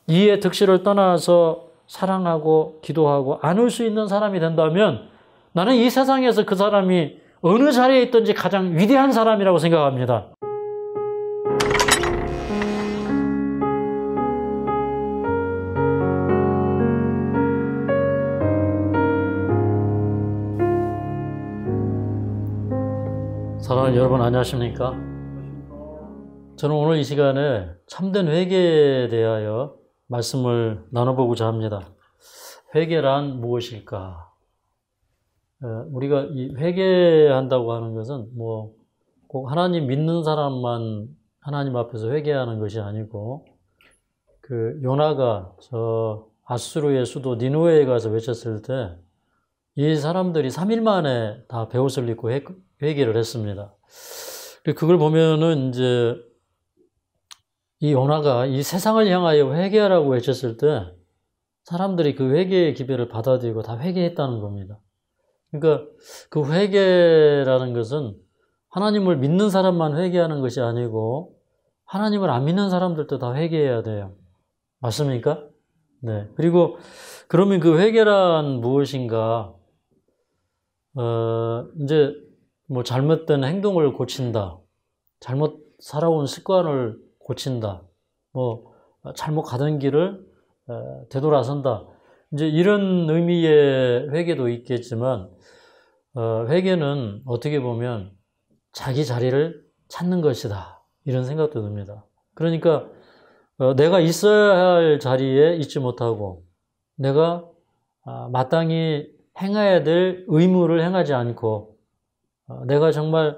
이해 득실을 떠나서 사랑하고 기도하고 안을 수 있는 사람이 된다면 나는 이 세상에서 그 사람이 어느 자리에 있든지 가장 위대한 사람이라고 생각합니다. 사랑하는 여러분, 안녕하십니까? 저는 오늘 이 시간에 참된 회개에 대하여 말씀을 나눠보고자 합니다. 회개란 무엇일까? 우리가 이 회개한다고 하는 것은 꼭 하나님 믿는 사람만 하나님 앞에서 회개하는 것이 아니고, 그 요나가 저 아수르의 수도 니느웨에 가서 외쳤을 때 이 사람들이 3일 만에 다 베옷을 입고 회개를 했습니다. 그걸 보면은 이제 이 요나가 이 세상을 향하여 회개하라고 외쳤을 때 사람들이 그 회개의 기별을 받아들이고 다 회개했다는 겁니다. 그러니까 그 회개라는 것은 하나님을 믿는 사람만 회개하는 것이 아니고 하나님을 안 믿는 사람들도 다 회개해야 돼요. 맞습니까? 네. 그리고 그러면 그 회개란 무엇인가? 이제 잘못된 행동을 고친다. 잘못 살아온 습관을 고친다. 잘못 가던 길을 되돌아선다. 이제 이런 의미의 회개도 있겠지만, 회개는 어떻게 보면 자기 자리를 찾는 것이다. 이런 생각도 듭니다. 그러니까, 내가 있어야 할 자리에 있지 못하고, 내가 마땅히 행해야 될 의무를 행하지 않고, 내가 정말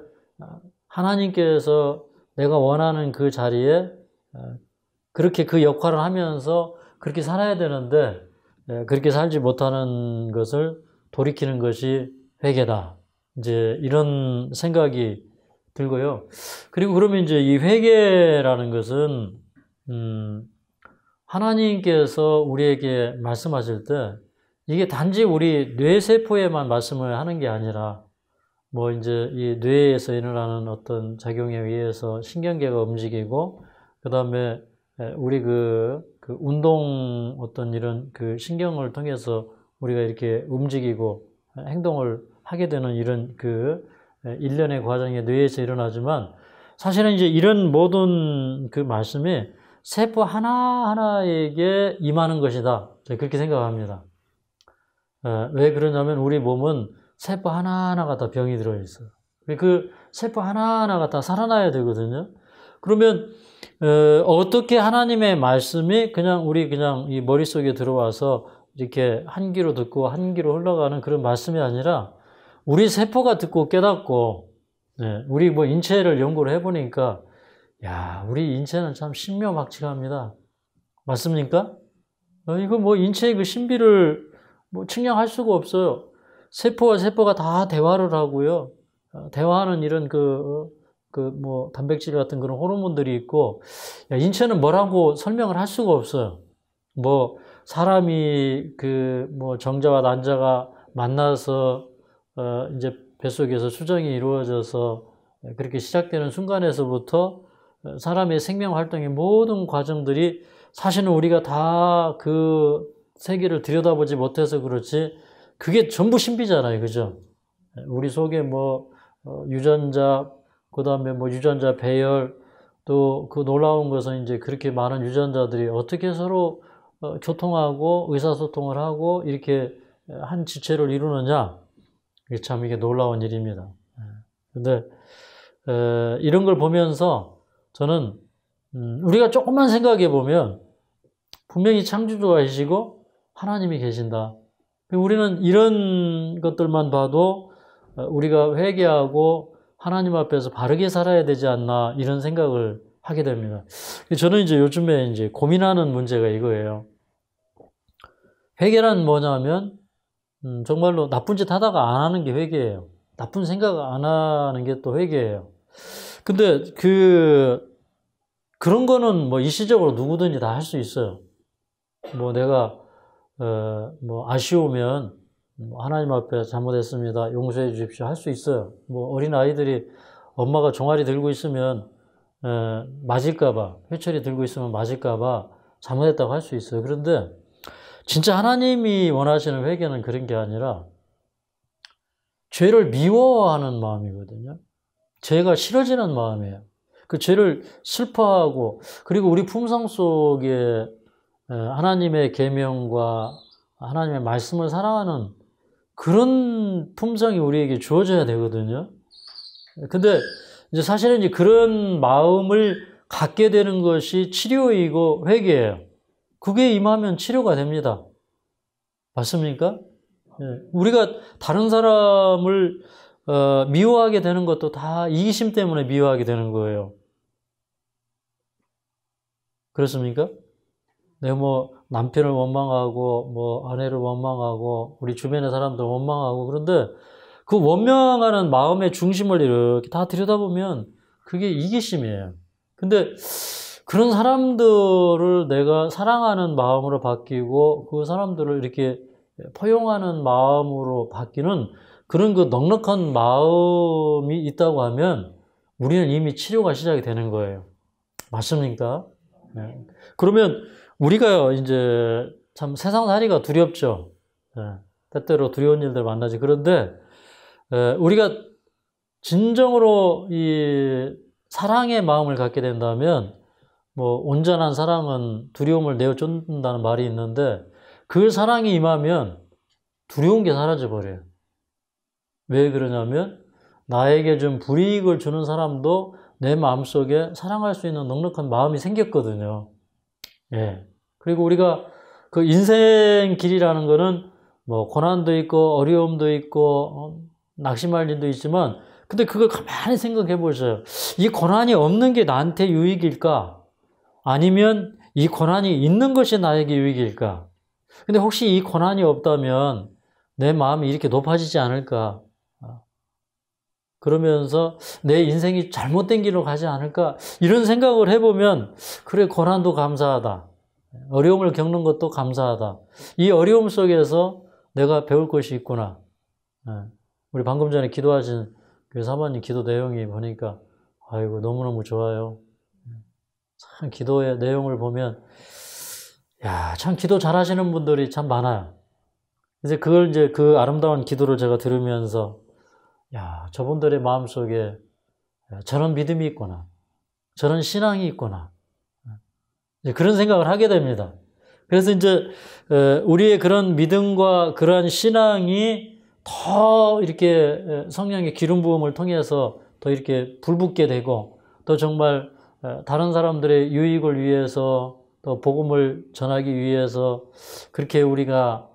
하나님께서 내가 원하는 그 자리에 그렇게 그 역할을 하면서 그렇게 살아야 되는데 그렇게 살지 못하는 것을 돌이키는 것이 회개다. 이제 이런 생각이 들고요. 그리고 그러면 이제 이 회개라는 것은 하나님께서 우리에게 말씀하실 때 이게 단지 우리 뇌세포에만 말씀을 하는 게 아니라 이제 이 뇌에서 일어나는 어떤 작용에 의해서 신경계가 움직이고, 그 다음에 우리 그 운동 어떤 이런 그 신경을 통해서 우리가 이렇게 움직이고 행동을 하게 되는 이런 그 일련의 과정이 뇌에서 일어나지만, 사실은 이제 이런 모든 그 말씀이 세포 하나하나에게 임하는 것이다. 제가 그렇게 생각합니다. 왜 그러냐면 우리 몸은 세포 하나하나가 다 병이 들어있어요. 그 세포 하나하나가 다 살아나야 되거든요. 그러면 어떻게 하나님의 말씀이 그냥 이 머릿속에 들어와서 이렇게 한 귀로 듣고 한 귀로 흘러가는 그런 말씀이 아니라 우리 세포가 듣고 깨닫고, 우리 인체를 연구를 해보니까 우리 인체는 참 신묘막측합니다. 맞습니까? 이거 인체의 그 신비를 측량할 수가 없어요. 세포와 세포가 다 대화를 하고요. 대화하는 이런 단백질 같은 그런 호르몬들이 있고, 인체는 뭐라고 설명을 할 수가 없어요. 사람이 정자와 난자가 만나서, 이제 뱃속에서 수정이 이루어져서 그렇게 시작되는 순간에서부터 사람의 생명 활동의 모든 과정들이 사실은 우리가 다 그 세계를 들여다보지 못해서 그렇지, 그게 전부 신비잖아요. 그죠? 우리 속에 유전자, 그 다음에 유전자 배열, 또 그 놀라운 것은 이제 그렇게 많은 유전자들이 어떻게 서로 교통하고 의사소통을 하고 이렇게 한 지체를 이루느냐. 이게 놀라운 일입니다. 근데, 이런 걸 보면서 저는, 우리가 조금만 생각해 보면 분명히 창조주이시고 하나님이 계신다. 우리는 이런 것들만 봐도 우리가 회개하고 하나님 앞에서 바르게 살아야 되지 않나 이런 생각을 하게 됩니다. 저는 이제 요즘에 이제 고민하는 문제가 이거예요. 회개란 뭐냐면 정말로 나쁜 짓 하다가 안 하는 게 회개예요. 나쁜 생각 안 하는 게 또 회개예요. 근데 그런 거는 일시적으로 누구든지 다 할 수 있어요. 내가 아쉬우면 하나님 앞에 잘못했습니다. 용서해 주십시오. 할 수 있어요. 어린 아이들이 엄마가 종아리 들고 있으면 맞을까봐, 회초리 들고 있으면 맞을까봐 잘못했다고 할 수 있어요. 그런데 진짜 하나님이 원하시는 회개는 그런 게 아니라 죄를 미워하는 마음이거든요. 죄가 싫어지는 마음이에요. 그 죄를 슬퍼하고, 그리고 우리 품성 속에 하나님의 계명과 하나님의 말씀을 사랑하는 그런 품성이 우리에게 주어져야 되거든요. 근데 이제 사실은 이제 그런 마음을 갖게 되는 것이 치료이고 회개예요. 그게 임하면 치료가 됩니다. 맞습니까? 우리가 다른 사람을 미워하게 되는 것도 다 이기심 때문에 미워하게 되는 거예요. 그렇습니까? 내가 뭐 남편을 원망하고 뭐 아내를 원망하고 우리 주변의 사람들 원망하고, 그런데 그 원망하는 마음의 중심을 이렇게 다 들여다보면 그게 이기심이에요. 근데 그런 사람들을 내가 사랑하는 마음으로 바뀌고 그 사람들을 이렇게 포용하는 마음으로 바뀌는 그런 그 넉넉한 마음이 있다고 하면 우리는 이미 치료가 시작이 되는 거예요. 맞습니까? 네. 그러면 우리가 이제 참 세상살이가 두렵죠. 네. 때때로 두려운 일들 만나지. 그런데 우리가 진정으로 이 사랑의 마음을 갖게 된다면, 뭐 온전한 사랑은 두려움을 내어쫓는다는 말이 있는데, 그 사랑이 임하면 두려운 게 사라져 버려요. 왜 그러냐면 나에게 좀 불이익을 주는 사람도 내 마음속에 사랑할 수 있는 넉넉한 마음이 생겼거든요. 예. 그리고 우리가 그 인생 길이라는 거는 뭐 고난도 있고 어려움도 있고 낙심할 일도 있지만, 근데 그걸 가만히 생각해 보세요. 이 고난이 없는 게 나한테 유익일까? 아니면 이 고난이 있는 것이 나에게 유익일까? 근데 혹시 이 고난이 없다면 내 마음이 이렇게 높아지지 않을까? 그러면서 내 인생이 잘못된 길로 가지 않을까? 이런 생각을 해보면, 그래, 고난도 감사하다. 어려움을 겪는 것도 감사하다. 이 어려움 속에서 내가 배울 것이 있구나. 우리 방금 전에 기도하신 그 사모님 기도 내용이 보니까, 아이고, 너무너무 좋아요. 참, 기도의 내용을 보면, 야, 참, 기도 잘하시는 분들이 참 많아요. 이제 그걸 이제 그 아름다운 기도를 제가 들으면서, 야, 저분들의 마음속에 저런 믿음이 있구나. 저런 신앙이 있구나. 이제 그런 생각을 하게 됩니다. 그래서 이제 우리의 그런 믿음과 그러한 신앙이 더 이렇게 성령의 기름 부음을 통해서 더 이렇게 불붙게 되고, 또 정말 다른 사람들의 유익을 위해서, 또 복음을 전하기 위해서 그렇게 우리가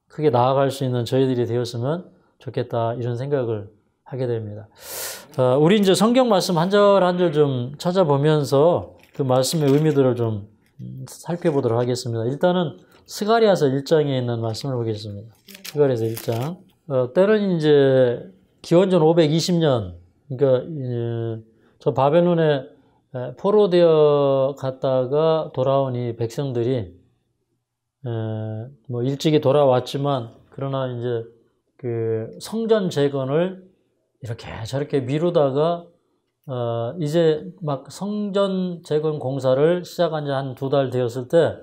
크게 나아갈 수 있는 저희들이 되었으면 좋겠다, 이런 생각을 하게 됩니다. 우리 이제 성경 말씀 한 절 한 절 좀 찾아보면서 그 말씀의 의미들을 좀 살펴보도록 하겠습니다. 일단은 스가랴서 1장에 있는 말씀을 보겠습니다. 스가랴서 1장. 때는 이제 기원전 520년, 그러니까 저 바벨론에 포로되어 갔다가 돌아온 이 백성들이 뭐 일찍이 돌아왔지만, 그러나 이제 그 성전 재건을 이렇게 저렇게 미루다가 이제 막 성전 재건 공사를 시작한 지 한 2달 되었을 때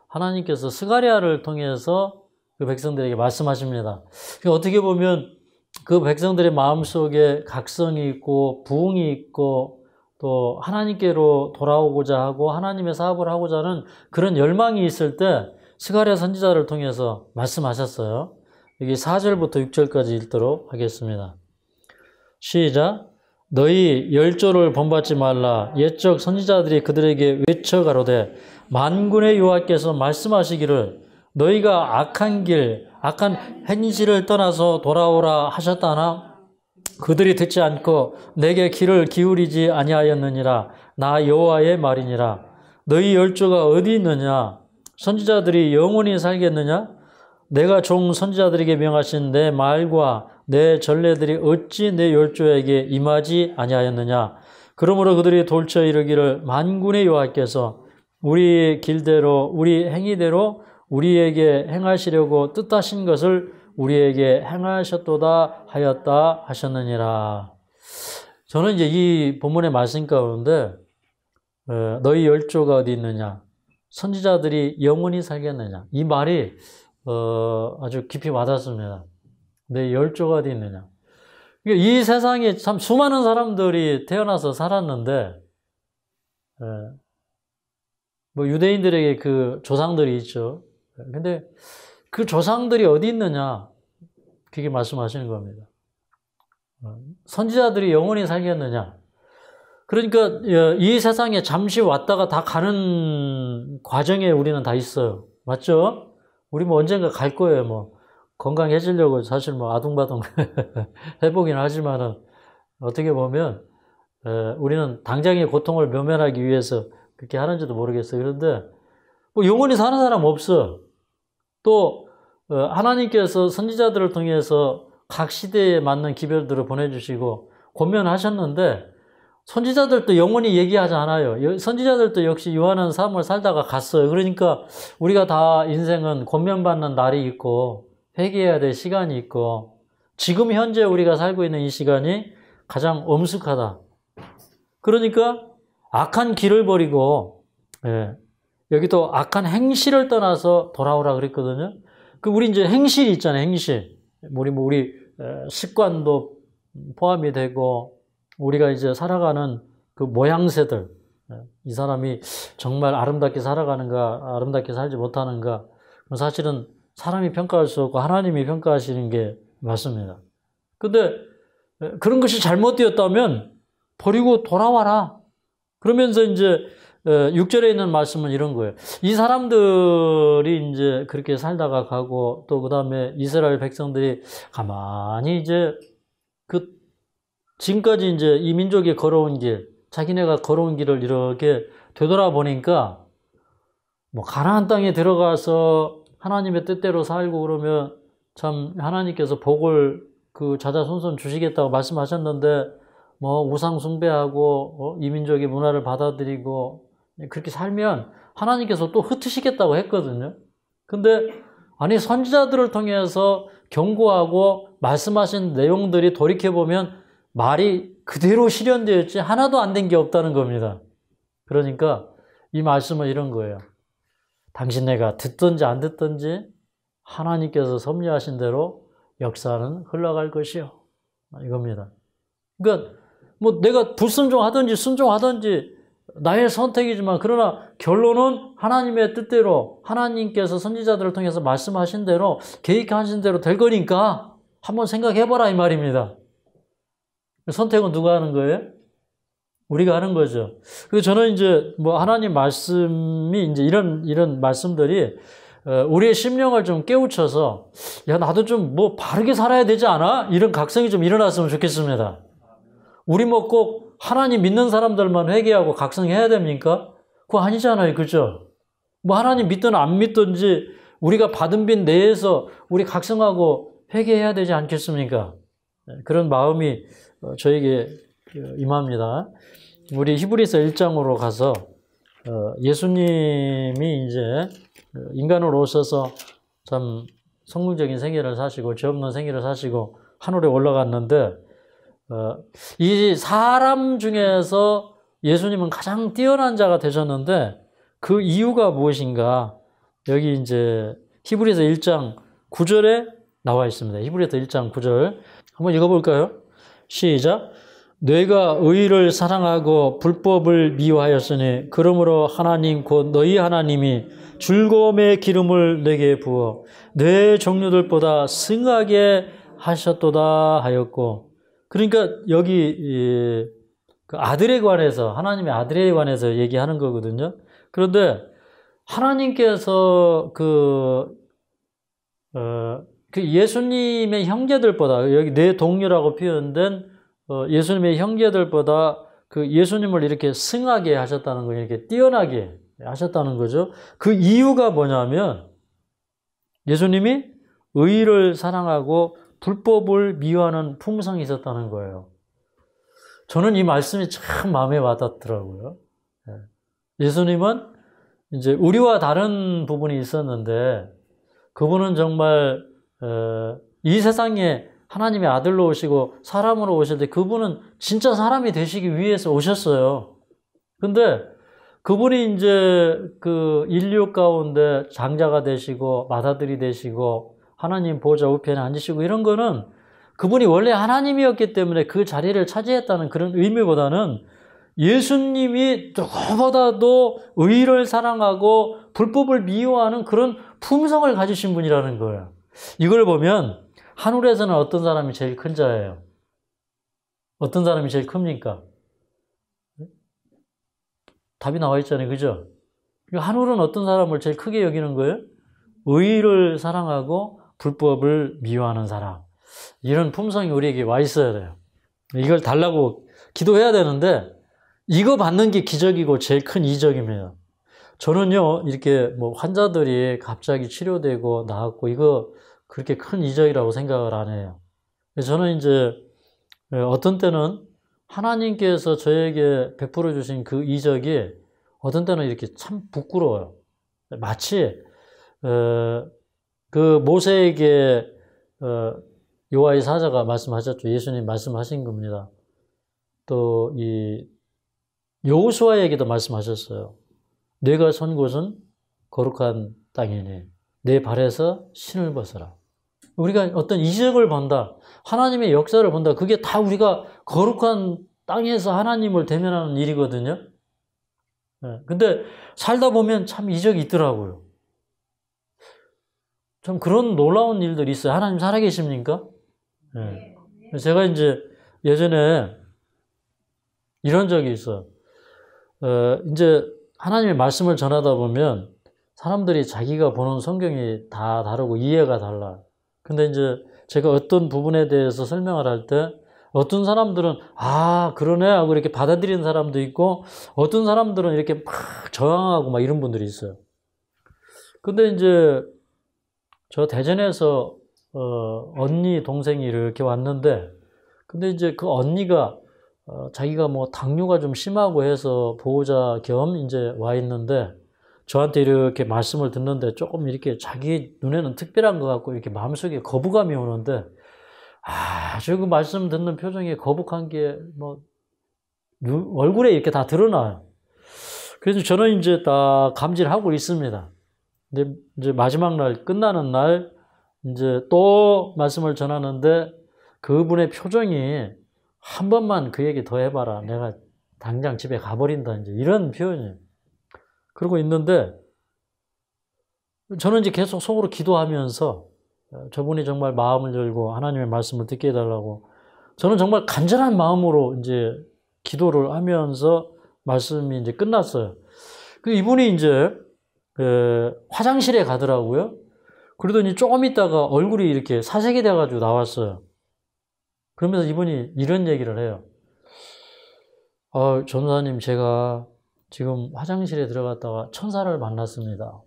하나님께서 스가랴를 통해서 그 백성들에게 말씀하십니다. 어떻게 보면 그 백성들의 마음속에 각성이 있고 부흥이 있고, 또 하나님께로 돌아오고자 하고 하나님의 사업을 하고자 하는 그런 열망이 있을 때 스가랴 선지자를 통해서 말씀하셨어요. 여기 4절부터 6절까지 읽도록 하겠습니다. 시작. 너희 열조를 본받지 말라. 옛적 선지자들이 그들에게 외쳐 가로되, 만군의 여호와께서 말씀하시기를 너희가 악한 길, 악한 행실을 떠나서 돌아오라 하셨다나 그들이 듣지 않고 내게 귀를 기울이지 아니하였느니라. 나 여호와의 말이니라. 너희 열조가 어디 있느냐? 선지자들이 영원히 살겠느냐? 내가 종 선지자들에게 명하신 내 말과 내 전례들이 어찌 내 열조에게 임하지 아니하였느냐? 그러므로 그들이 돌쳐 이르기를, 만군의 여호와께서 우리 길대로 우리 행위대로 우리에게 행하시려고 뜻하신 것을 우리에게 행하셨도다 하였다 하셨느니라. 저는 이제 이 본문의 말씀 가운데 너희 열조가 어디 있느냐? 선지자들이 영원히 살겠느냐. 이 말이 아주 깊이 와닿습니다. 내 열조가 어디 있느냐. 이 세상에 참 수많은 사람들이 태어나서 살았는데 뭐 유대인들에게 그 조상들이 있죠. 근데 그 조상들이 어디 있느냐. 그게 말씀하시는 겁니다. 선지자들이 영원히 살겠느냐. 그러니까 이 세상에 잠시 왔다가 다 가는 과정에 우리는 다 있어요. 맞죠? 우리 뭐 언젠가 갈 거예요. 뭐 건강해지려고 사실 뭐 아둥바둥 해보긴 하지만은 어떻게 보면 우리는 당장의 고통을 모면하기 위해서 그렇게 하는지도 모르겠어요. 그런데 뭐 영원히 사는 사람 없어. 또 하나님께서 선지자들을 통해서 각 시대에 맞는 기별들을 보내주시고 권면하셨는데 선지자들도 영원히 얘기하지 않아요. 선지자들도 역시 유한한 삶을 살다가 갔어요. 그러니까 우리가 다 인생은 권면받는 날이 있고 회개해야 될 시간이 있고 지금 현재 우리가 살고 있는 이 시간이 가장 엄숙하다. 그러니까 악한 길을 버리고 여기 또 악한 행실을 떠나서 돌아오라 그랬거든요. 그 우리 이제 행실이 있잖아요. 행실. 우리 습관도 포함이 되고 우리가 이제 살아가는 그 모양새들, 이 사람이 정말 아름답게 살아가는가, 아름답게 살지 못하는가, 사실은 사람이 평가할 수 없고 하나님이 평가하시는 게 맞습니다. 근데 그런 것이 잘못되었다면 버리고 돌아와라. 그러면서 이제 6절에 있는 말씀은 이런 거예요. 이 사람들이 이제 그렇게 살다가 가고 또 그 다음에 이스라엘 백성들이 가만히 이제 지금까지 이제 이 민족이 걸어온 길, 자기네가 걸어온 길을 이렇게 되돌아보니까 뭐 가나안 땅에 들어가서 하나님의 뜻대로 살고 그러면 참 하나님께서 복을 그 자자손손 주시겠다고 말씀하셨는데 뭐 우상 숭배하고 이 민족의 문화를 받아들이고 그렇게 살면 하나님께서 또 흩으시겠다고 했거든요. 근데 아니 선지자들을 통해서 경고하고 말씀하신 내용들이 돌이켜보면 말이 그대로 실현되었지 하나도 안 된 게 없다는 겁니다. 그러니까 이 말씀은 이런 거예요. 당신네가 듣든지 안 듣든지 하나님께서 섭리하신 대로 역사는 흘러갈 것이요. 이겁니다. 그러니까 뭐 내가 불순종하든지 순종하든지 나의 선택이지만 그러나 결론은 하나님의 뜻대로 하나님께서 선지자들을 통해서 말씀하신 대로 계획하신 대로 될 거니까 한번 생각해봐라 이 말입니다. 선택은 누가 하는 거예요? 우리가 하는 거죠. 그래서 저는 이제 뭐 하나님 말씀이 이제 이런 말씀들이 우리의 심령을 좀 깨우쳐서 야 나도 좀 뭐 바르게 살아야 되지 않아? 이런 각성이 좀 일어났으면 좋겠습니다. 우리 뭐 꼭 하나님 믿는 사람들만 회개하고 각성해야 됩니까? 그거 아니잖아요. 그죠? 뭐 하나님 믿든 안 믿든지 우리가 받은 빚 내에서 우리 각성하고 회개해야 되지 않겠습니까? 그런 마음이 저에게 임합니다. 우리 히브리서 1장으로 가서 예수님이 이제 인간으로 오셔서 참 성공적인 생애를 사시고 죄 없는 생애를 사시고 하늘에 올라갔는데 이 사람 중에서 예수님은 가장 뛰어난 자가 되셨는데 그 이유가 무엇인가? 여기 이제 히브리서 1장 9절에 나와 있습니다. 히브리서 1장 9절 한번 읽어볼까요? 시작. 너희가 의를 사랑하고 불법을 미워하였으니 그러므로 하나님 곧 너희 하나님이 즐거움의 기름을 내게 부어 내 종류들보다 승하게 하셨도다 하였고 그러니까 여기 그 아들에 관해서 하나님의 아들에 관해서 얘기하는 거거든요. 그런데 하나님께서 그 예수님의 형제들보다 여기 내 동료라고 표현된 예수님의 형제들보다 그 예수님을 이렇게 승하게 하셨다는 거예요. 이렇게 뛰어나게 하셨다는 거죠. 그 이유가 뭐냐면 예수님이 의를 사랑하고 불법을 미워하는 품성이 있었다는 거예요. 저는 이 말씀이 참 마음에 와닿더라고요. 예수님은 이제 우리와 다른 부분이 있었는데 그분은 정말 이 세상에 하나님의 아들로 오시고 사람으로 오실 때 그분은 진짜 사람이 되시기 위해서 오셨어요. 근데 그분이 이제 그 인류 가운데 장자가 되시고 맏아들이 되시고 하나님 보좌 우편에 앉으시고 이런 거는 그분이 원래 하나님이었기 때문에 그 자리를 차지했다는 그런 의미보다는 예수님이 누구보다도 의를 사랑하고 불법을 미워하는 그런 품성을 가지신 분이라는 거예요. 이걸 보면 하늘에서는 어떤 사람이 제일 큰 자예요? 어떤 사람이 제일 큽니까? 답이 나와 있잖아요. 그죠? 하늘은 어떤 사람을 제일 크게 여기는 거예요? 의를 사랑하고 불법을 미워하는 사람. 이런 품성이 우리에게 와 있어야 돼요. 이걸 달라고 기도해야 되는데 이거 받는 게 기적이고 제일 큰 이적입니다. 저는요, 이렇게 뭐 환자들이 갑자기 치료되고 나았고 이거 그렇게 큰 이적이라고 생각을 안 해요. 저는 이제 어떤 때는 하나님께서 저에게 베풀어 주신 그 이적이 어떤 때는 이렇게 참 부끄러워요. 마치 그 모세에게 여호와의 사자가 말씀하셨죠. 예수님 말씀하신 겁니다. 또 이 여호수아에게도 말씀하셨어요. 내가 선 곳은 거룩한 땅이니 내 발에서 신을 벗어라. 우리가 어떤 이적을 본다. 하나님의 역사를 본다. 그게 다 우리가 거룩한 땅에서 하나님을 대면하는 일이거든요. 근데 살다 보면 참 이적이 있더라고요. 좀 그런 놀라운 일들이 있어요. 하나님 살아계십니까? 네. 제가 이제 예전에 이런 적이 있어요. 이제 하나님의 말씀을 전하다 보면 사람들이 자기가 보는 성경이 다 다르고 이해가 달라요. 근데 이제 제가 어떤 부분에 대해서 설명을 할 때 어떤 사람들은 아 그러네 하고 이렇게 받아들이는 사람도 있고 어떤 사람들은 이렇게 막 저항하고 막 이런 분들이 있어요. 근데 이제 저 대전에서 언니 동생이 이렇게 왔는데 근데 이제 그 언니가 자기가 뭐 당뇨가 좀 심하고 해서 보호자 겸 이제 와 있는데 저한테 이렇게 말씀을 듣는데 조금 이렇게 자기 눈에는 특별한 것 같고 이렇게 마음속에 거부감이 오는데 아주 그 말씀 듣는 표정에 거북한 게 뭐 얼굴에 이렇게 다 드러나요. 그래서 저는 이제 다 감지하고 있습니다. 근데 이제 마지막 날 끝나는 날 이제 또 말씀을 전하는데 그분의 표정이 한 번만 그 얘기 더 해봐라. 내가 당장 집에 가버린다. 이제 이런 표현이에요. 그러고 있는데 저는 이제 계속 속으로 기도하면서 저분이 정말 마음을 열고 하나님의 말씀을 듣게 해달라고 저는 정말 간절한 마음으로 이제 기도를 하면서 말씀이 이제 끝났어요. 그 이분이 이제 화장실에 가더라고요. 그러더니 조금 있다가 얼굴이 이렇게 사색이 돼가지고 나왔어요. 그러면서 이분이 이런 얘기를 해요. 전도사님, 제가 지금 화장실에 들어갔다가 천사를 만났습니다.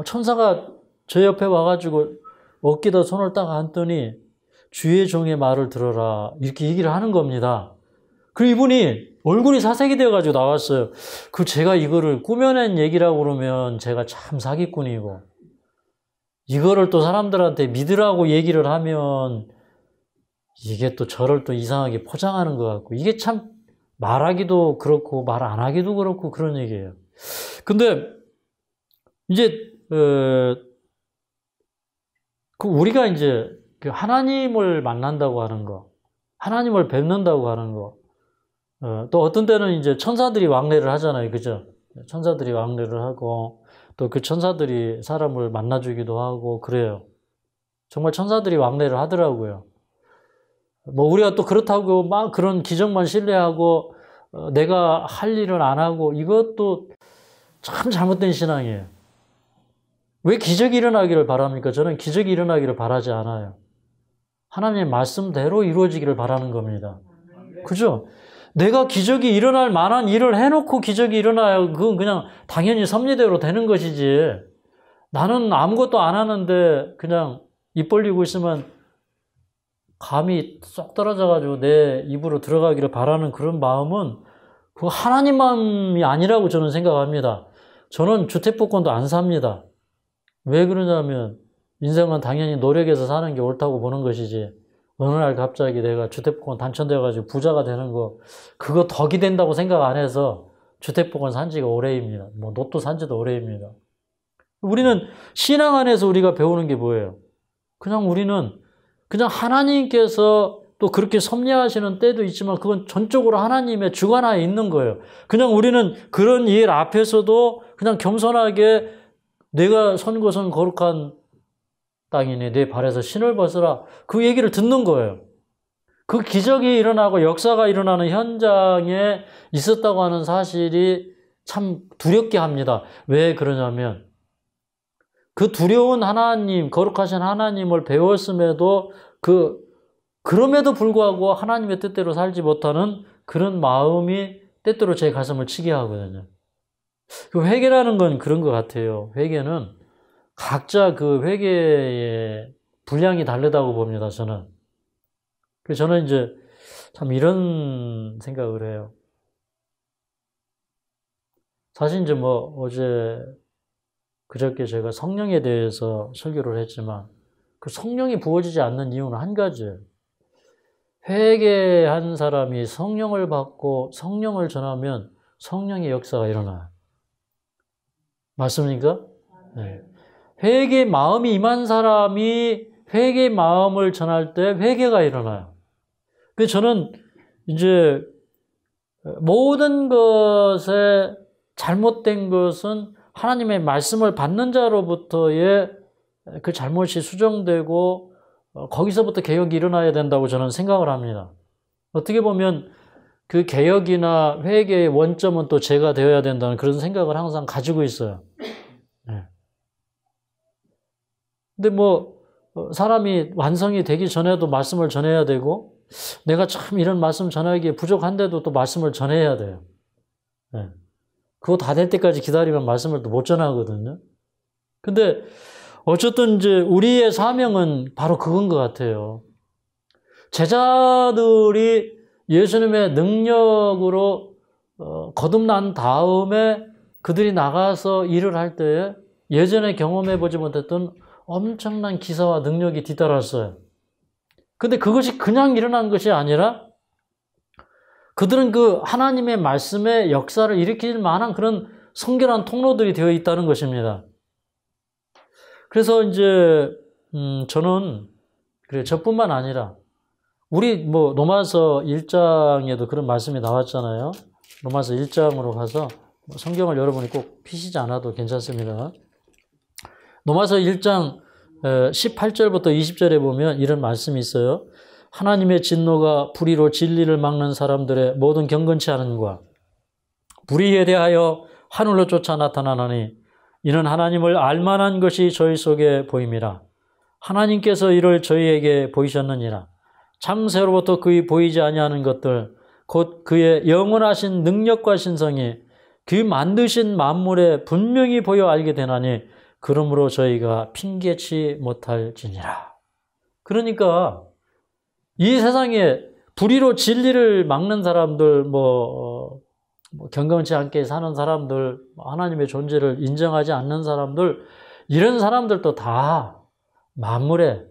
천사가 저 옆에 와가지고 어깨에다 손을 딱 얹더니 주의 종의 말을 들어라 이렇게 얘기를 하는 겁니다. 그리고 이분이 얼굴이 사색이 돼가지고 나왔어요. 제가 이거를 꾸며낸 얘기라고 그러면 제가 참 사기꾼이고 이거를 또 사람들한테 믿으라고 얘기를 하면 이게 또 저를 또 이상하게 포장하는 것 같고 이게 참 말하기도 그렇고 말 안 하기도 그렇고 그런 얘기예요. 근데 이제 우리가 이제 하나님을 만난다고 하는 거, 하나님을 뵙는다고 하는 거, 또 어떤 때는 이제 천사들이 왕래를 하잖아요. 그죠? 천사들이 왕래를 하고, 또 그 천사들이 사람을 만나주기도 하고, 그래요. 정말 천사들이 왕래를 하더라고요. 뭐, 우리가 또 그렇다고 막 그런 기적만 신뢰하고, 내가 할 일을 안 하고, 이것도 참 잘못된 신앙이에요. 왜 기적이 일어나기를 바랍니까? 저는 기적이 일어나기를 바라지 않아요. 하나님의 말씀대로 이루어지기를 바라는 겁니다. 그죠? 내가 기적이 일어날 만한 일을 해놓고 기적이 일어나야 그건 그냥 당연히 섭리대로 되는 것이지. 나는 아무것도 안 하는데 그냥 입 벌리고 있으면 감이 쏙 떨어져가지고 내 입으로 들어가기를 바라는 그런 마음은 그 하나님 마음이 아니라고 저는 생각합니다. 저는 주택복권도 안 삽니다. 왜 그러냐면 인생은 당연히 노력해서 사는 게 옳다고 보는 것이지 어느 날 갑자기 내가 주택복권 당첨돼가지고 부자가 되는 거 그거 덕이 된다고 생각 안 해서 주택복은 산 지가 오래입니다. 뭐 노트 산 지도 오래입니다. 우리는 신앙 안에서 우리가 배우는 게 뭐예요? 그냥 우리는 그냥 하나님께서 또 그렇게 섭리하시는 때도 있지만 그건 전적으로 하나님의 주관하에 있는 거예요. 그냥 우리는 그런 일 앞에서도 그냥 겸손하게 내가 선 곳은 거룩한 땅이니 내 발에서 신을 벗으라. 그 얘기를 듣는 거예요. 그 기적이 일어나고 역사가 일어나는 현장에 있었다고 하는 사실이 참 두렵게 합니다. 왜 그러냐면 그 두려운 하나님, 거룩하신 하나님을 배웠음에도 그럼에도 불구하고 하나님의 뜻대로 살지 못하는 그런 마음이 때때로 제 가슴을 치게 하거든요. 그 회개라는 건 그런 것 같아요. 회개는 각자 그 회개의 분량이 다르다고 봅니다, 저는. 그래서 저는 이제 참 이런 생각을 해요. 사실 이제 뭐 어제 그저께 제가 성령에 대해서 설교를 했지만 그 성령이 부어지지 않는 이유는 한 가지예요. 회개한 사람이 성령을 받고 성령을 전하면 성령의 역사가 일어나요. 맞습니까? 네. 회개의 마음이 임한 사람이 회개의 마음을 전할 때 회개가 일어나요. 그래서 저는 이제 모든 것에 잘못된 것은 하나님의 말씀을 받는 자로부터의 그 잘못이 수정되고 거기서부터 개혁이 일어나야 된다고 저는 생각을 합니다. 어떻게 보면 그 개혁이나 회개의 원점은 또 제가 되어야 된다는 그런 생각을 항상 가지고 있어요. 네. 근데 뭐 사람이 완성이 되기 전에도 말씀을 전해야 되고 내가 참 이런 말씀 전하기에 부족한데도 또 말씀을 전해야 돼요. 네. 그거 다 될 때까지 기다리면 말씀을 또 못 전하거든요. 근데 어쨌든 이제 우리의 사명은 바로 그건 것 같아요. 제자들이 예수님의 능력으로 거듭난 다음에 그들이 나가서 일을 할 때에 예전에 경험해보지 못했던 엄청난 기사와 능력이 뒤따랐어요. 근데 그것이 그냥 일어난 것이 아니라 그들은 그 하나님의 말씀의 역사를 일으킬 만한 그런 성결한 통로들이 되어 있다는 것입니다. 그래서 이제 저는 그래 저뿐만 아니라 우리 뭐 로마서 1장에도 그런 말씀이 나왔잖아요. 로마서 1장으로 가서 성경을 여러분이 꼭 피시지 않아도 괜찮습니다. 로마서 1장 18절부터 20절에 보면 이런 말씀이 있어요. 하나님의 진노가 불의로 진리를 막는 사람들의 모든 경건치 않음과 불의에 대하여 하늘로 쫓아 나타나나니 이는 하나님을 알만한 것이 저희 속에 보임이라. 하나님께서 이를 저희에게 보이셨느니라. 창세로부터 그의 보이지 아니하는 것들 곧 그의 영원하신 능력과 신성이 그 만드신 만물에 분명히 보여 알게 되나니 그러므로 저희가 핑계치 못할지니라. 그러니까 이 세상에 불의로 진리를 막는 사람들, 경건치 않게 사는 사람들, 하나님의 존재를 인정하지 않는 사람들, 이런 사람들도 다 만물에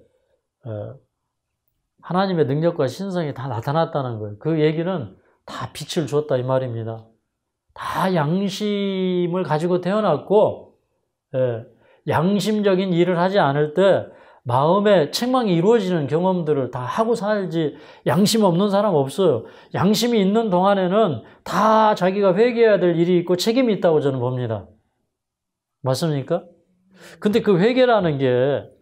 하나님의 능력과 신성이 다 나타났다는 거예요. 그 얘기는 다 빛을 주었다 이 말입니다. 다 양심을 가지고 태어났고 양심적인 일을 하지 않을 때 마음에 책망이 이루어지는 경험들을 다 하고 살지 양심 없는 사람 없어요. 양심이 있는 동안에는 다 자기가 회개해야 될 일이 있고 책임이 있다고 저는 봅니다. 맞습니까? 근데 그 회개라는 게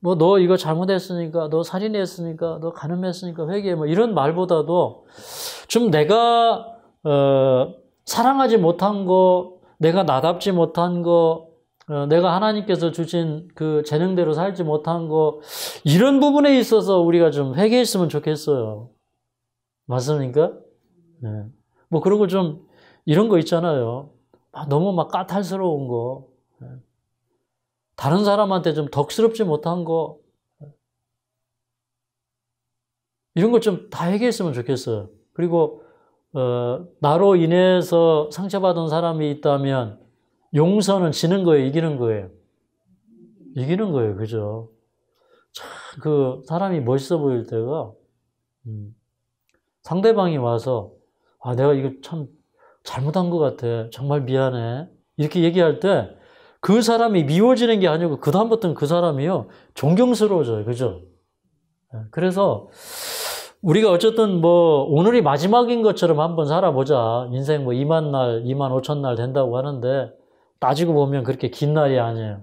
뭐 너 이거 잘못했으니까, 너 살인했으니까, 너 간음했으니까 회개해 뭐 이런 말보다도 좀 내가 사랑하지 못한 거, 내가 나답지 못한 거, 내가 하나님께서 주신 그 재능대로 살지 못한 거 이런 부분에 있어서 우리가 좀 회개했으면 좋겠어요. 맞습니까? 네. 뭐 그리고 좀 이런 거 있잖아요. 너무 막 까탈스러운 거, 다른 사람한테 좀 덕스럽지 못한 거 이런 거 좀 다 회개했으면 좋겠어요. 그리고 나로 인해서 상처받은 사람이 있다면 용서는 지는 거예요, 이기는 거예요? 이기는 거예요, 그죠? 참, 그 사람이 멋있어 보일 때가, 상대방이 와서, 내가 이거 참 잘못한 것 같아. 정말 미안해. 이렇게 얘기할 때 그 사람이 미워지는 게 아니고 그다음부터는 그 사람이요. 존경스러워져요. 그죠? 그래서 우리가 어쨌든 뭐 오늘이 마지막인 것처럼 한번 살아보자. 인생 뭐 2만 날, 2만 5천 날 된다고 하는데 따지고 보면 그렇게 긴 날이 아니에요.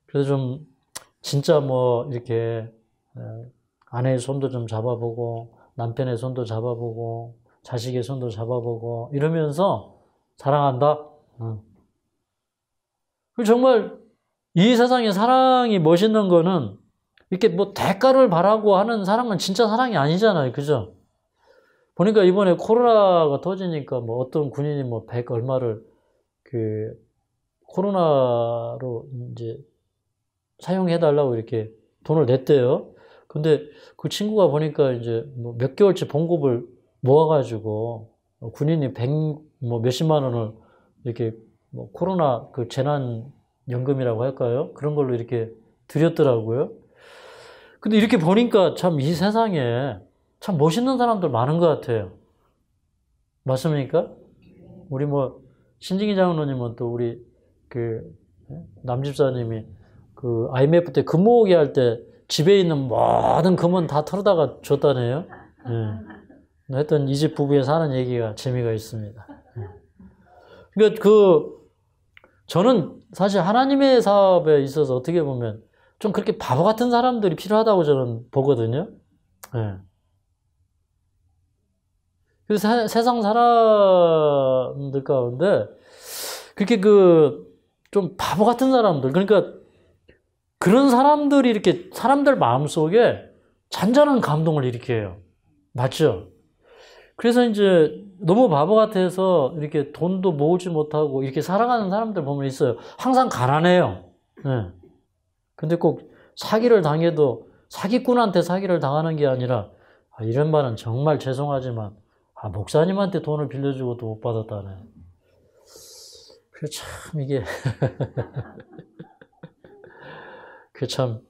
그래서 좀 진짜 뭐 이렇게 아내의 손도 좀 잡아보고 남편의 손도 잡아보고 자식의 손도 잡아보고 이러면서 사랑한다. 정말 이 세상에 사랑이 멋있는 거는 이렇게 뭐 대가를 바라고 하는 사랑은 진짜 사랑이 아니잖아요. 그죠? 보니까 이번에 코로나가 터지니까 뭐 어떤 군인이 뭐 100 얼마를 그 코로나로 이제 사용해달라고 이렇게 돈을 냈대요. 근데 그 친구가 보니까 이제 뭐 몇 개월치 봉급을 모아가지고 군인이 100 뭐 몇십만 원을 이렇게 뭐 코로나 그 재난연금이라고 할까요? 그런 걸로 이렇게 드렸더라고요. 근데 이렇게 보니까 참 이 세상에 참 멋있는 사람들 많은 것 같아요. 맞습니까? 우리 뭐 신진기 장로님은 또 우리 그 남집사님이 그 IMF 때 금모으기 할 때 집에 있는 모든 금은 다 털어다가 줬다네요. 예. 하여튼 이 집 부부에 사는 얘기가 재미가 있습니다. 예. 그러니까 저는 사실 하나님의 사업에 있어서 어떻게 보면 좀 그렇게 바보 같은 사람들이 필요하다고 저는 보거든요. 예. 그래서 세상 사람들 가운데 그렇게 좀 바보 같은 사람들, 그러니까 그런 사람들이 이렇게 사람들 마음속에 잔잔한 감동을 일으켜요. 맞죠? 그래서 이제 너무 바보 같아서 이렇게 돈도 모으지 못하고 이렇게 살아가는 사람들 보면 있어요. 항상 가난해요. 네. 근데 꼭 사기를 당해도 사기꾼한테 사기를 당하는 게 아니라 이런 말은 정말 죄송하지만 목사님한테 돈을 빌려주고도 못 받았다네. 그 참 이게 그 참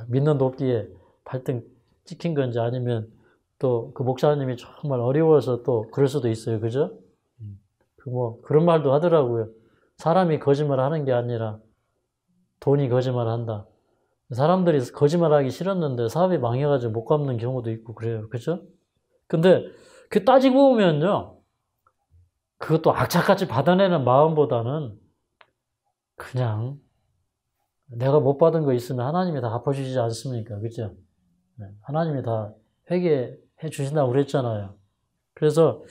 믿는 돕기에 발등 찍힌 건지 아니면 또 그 목사님이 정말 어려워서 또 그럴 수도 있어요. 그죠? 그런 말도 하더라고요. 사람이 거짓말하는 게 아니라 돈이 거짓말한다. 사람들이 거짓말하기 싫었는데 사업이 망해가지고 못 갚는 경우도 있고 그래요. 그죠? 근데 그 따지고 보면요. 그것도 악착같이 받아내는 마음보다는 그냥 내가 못 받은 거 있으면 하나님이 다 갚아주시지 않습니까? 그죠? 하나님이 다 회개해 주신다고 그랬잖아요. 그래서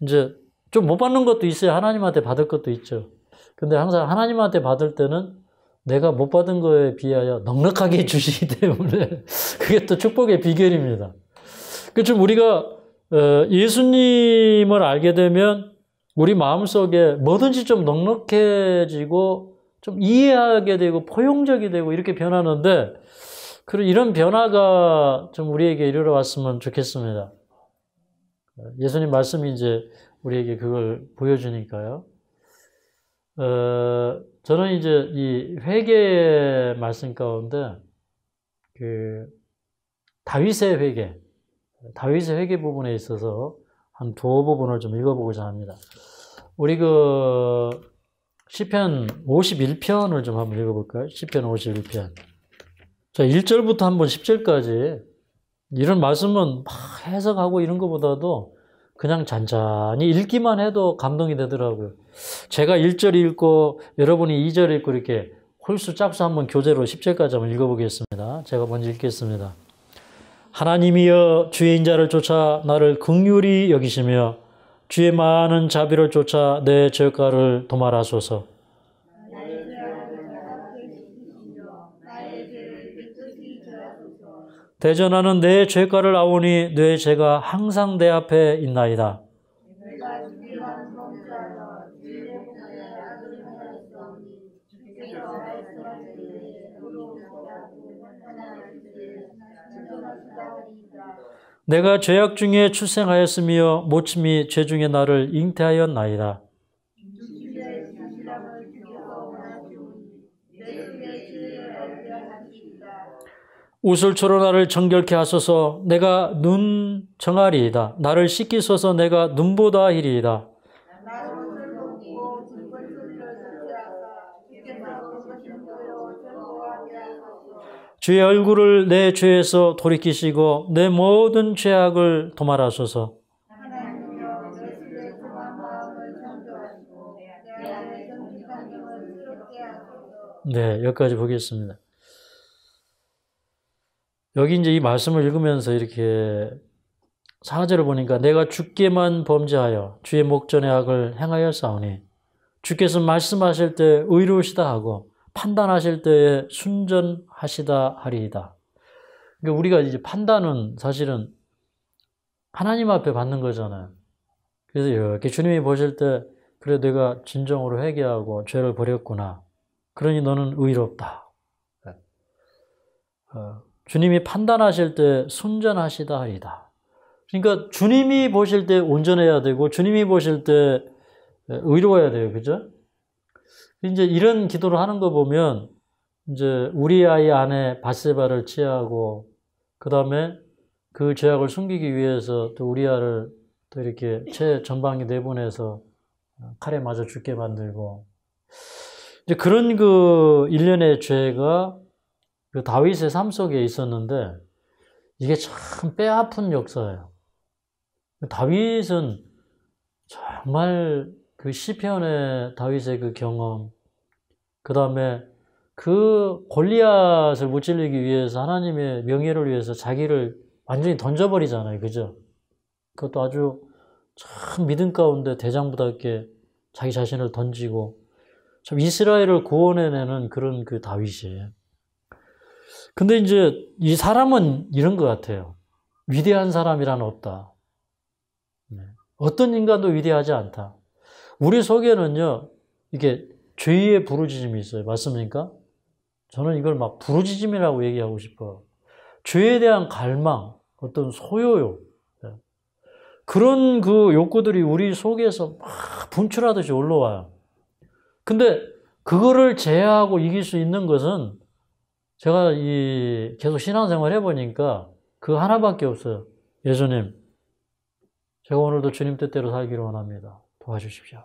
이제 좀 못 받는 것도 있어요. 하나님한테 받을 것도 있죠. 근데 항상 하나님한테 받을 때는 내가 못 받은 거에 비하여 넉넉하게 주시기 때문에 그게 또 축복의 비결입니다. 좀 우리가 예수님을 알게 되면 우리 마음속에 뭐든지 좀 넉넉해지고 좀 이해하게 되고 포용적이 되고 이렇게 변하는데 이런 변화가 좀 우리에게 이르러 왔으면 좋겠습니다. 예수님 말씀이 이제 우리에게 그걸 보여주니까요. 저는 이제 이 회개의 말씀 가운데 다윗의 회개 부분에 있어서 한 두어 부분을 좀 읽어보고자 합니다. 우리 시편 51편을 좀 한번 읽어볼까요? 시편 51편. 자, 1절부터 한번 10절까지 이런 말씀은 막 해석하고 이런 것보다도 그냥 잔잔히 읽기만 해도 감동이 되더라고요. 제가 1절 읽고 여러분이 2절 읽고 이렇게 홀수 짝수 한번 교재로 10절까지 한번 읽어보겠습니다. 제가 먼저 읽겠습니다. 하나님이여 주의 인자를 쫓아 나를 긍휼히 여기시며 주의 많은 자비를 쫓아 내 죄가를 도말하소서. 대전하는 내 죄가를 아오니 내 죄가 항상 내 앞에 있나이다. 내가 죄악 중에 출생하였으며 모침이 죄 중에 나를 잉태하였나이다. 우슬초로 나를 정결케 하소서. 내가 눈 정하리이다. 나를 씻기소서. 내가 눈보다 희리이다. 주의 얼굴을 내 죄에서 돌이키시고 내 모든 죄악을 도말하소서. 네, 여기까지 보겠습니다. 여기 이제 이 말씀을 읽으면서 이렇게 4절을 보니까 내가 주께만 범죄하여 주의 목전의 악을 행하였사오니 주께서 말씀하실 때 의로우시다 하고 판단하실 때에 순전하시다 하리이다. 그러니까 우리가 이제 판단은 사실은 하나님 앞에 받는 거잖아요. 그래서 이렇게 주님이 보실 때 그래 내가 진정으로 회개하고 죄를 버렸구나. 그러니 너는 의롭다. 주님이 판단하실 때 순전하시다 하리이다. 그러니까 주님이 보실 때 온전해야 되고 주님이 보실 때 의로워야 돼요. 그죠? 이제 이런 기도를 하는 거 보면 이제 우리 아이 아내 밧세바를 취하고 그다음에 그 죄악을 숨기기 위해서 또 우리아를 또 이렇게 최전방에 내보내서 칼에 맞아 죽게 만들고 이제 그런 그 일련의 죄가 그 다윗의 삶 속에 있었는데 이게 참 뼈아픈 역사예요. 다윗은 정말 그 시편의 다윗의 그 경험, 그 다음에 그 골리앗을 무찔르기 위해서 하나님의 명예를 위해서 자기를 완전히 던져버리잖아요. 그죠? 그것도 아주 참 믿음 가운데 대장부답게 자기 자신을 던지고 참 이스라엘을 구원해내는 그런 그 다윗이에요. 근데 이제 이 사람은 이런 것 같아요. 위대한 사람이란 없다. 어떤 인간도 위대하지 않다. 우리 속에는요, 이게 죄의 부르짖음이 있어요. 맞습니까? 저는 이걸 막 부르짖음이라고 얘기하고 싶어요. 죄에 대한 갈망, 어떤 소요욕, 그런 그 욕구들이 우리 속에서 막 분출하듯이 올라와요. 근데 그거를 제어하고 이길 수 있는 것은 제가 계속 신앙생활 해보니까 그 하나밖에 없어요. 예수님, 제가 오늘도 주님 뜻대로 살기를 원합니다. 도와주십시오.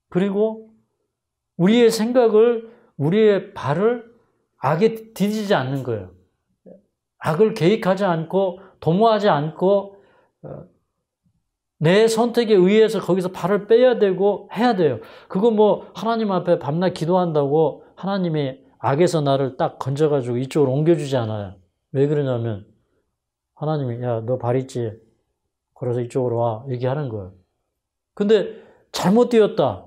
그리고 우리의 생각을, 우리의 발을 악에 디디지 않는 거예요. 악을 계획하지 않고 도모하지 않고 내 선택에 의해서 거기서 발을 빼야 되고 해야 돼요. 그거 뭐 하나님 앞에 밤낮 기도한다고 하나님이 악에서 나를 딱 건져가지고 이쪽으로 옮겨주지 않아요. 왜 그러냐면 하나님이 야, 너 발 있지? 그래서 이쪽으로 와. 이렇게 하는 거예요. 근데 잘못 뛰었다.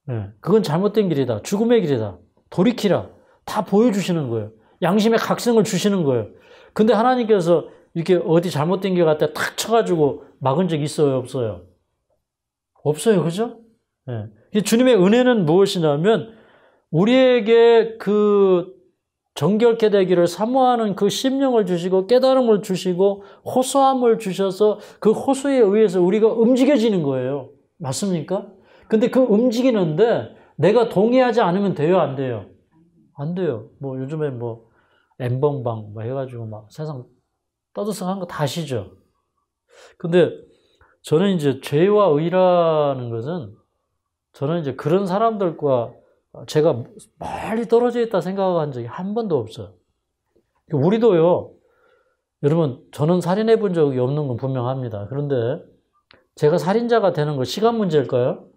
네, 그건 잘못된 길이다. 죽음의 길이다. 돌이키라. 다 보여주시는 거예요. 양심의 각성을 주시는 거예요. 근데 하나님께서 이렇게 어디 잘못된 길 같다 탁 쳐가지고 막은 적 있어요? 없어요? 없어요. 그죠? 네. 주님의 은혜는 무엇이냐면 우리에게 그 정결케 되기를 사모하는 그 심령을 주시고 깨달음을 주시고 호소함을 주셔서 그 호소에 의해서 우리가 움직여지는 거예요. 맞습니까? 근데 그 움직이는데 내가 동의하지 않으면 돼요? 안 돼요? 안 돼요. 뭐 요즘에 뭐 엠번방 뭐 해가지고 막 세상 떠들썩한 거 다 아시죠? 근데 저는 이제 죄와 의라는 것은 저는 이제 그런 사람들과 제가 멀리 떨어져 있다 생각한 적이 한 번도 없어요. 우리도요, 여러분, 저는 살인해 본 적이 없는 건 분명합니다. 그런데 제가 살인자가 되는 거 시간 문제일까요?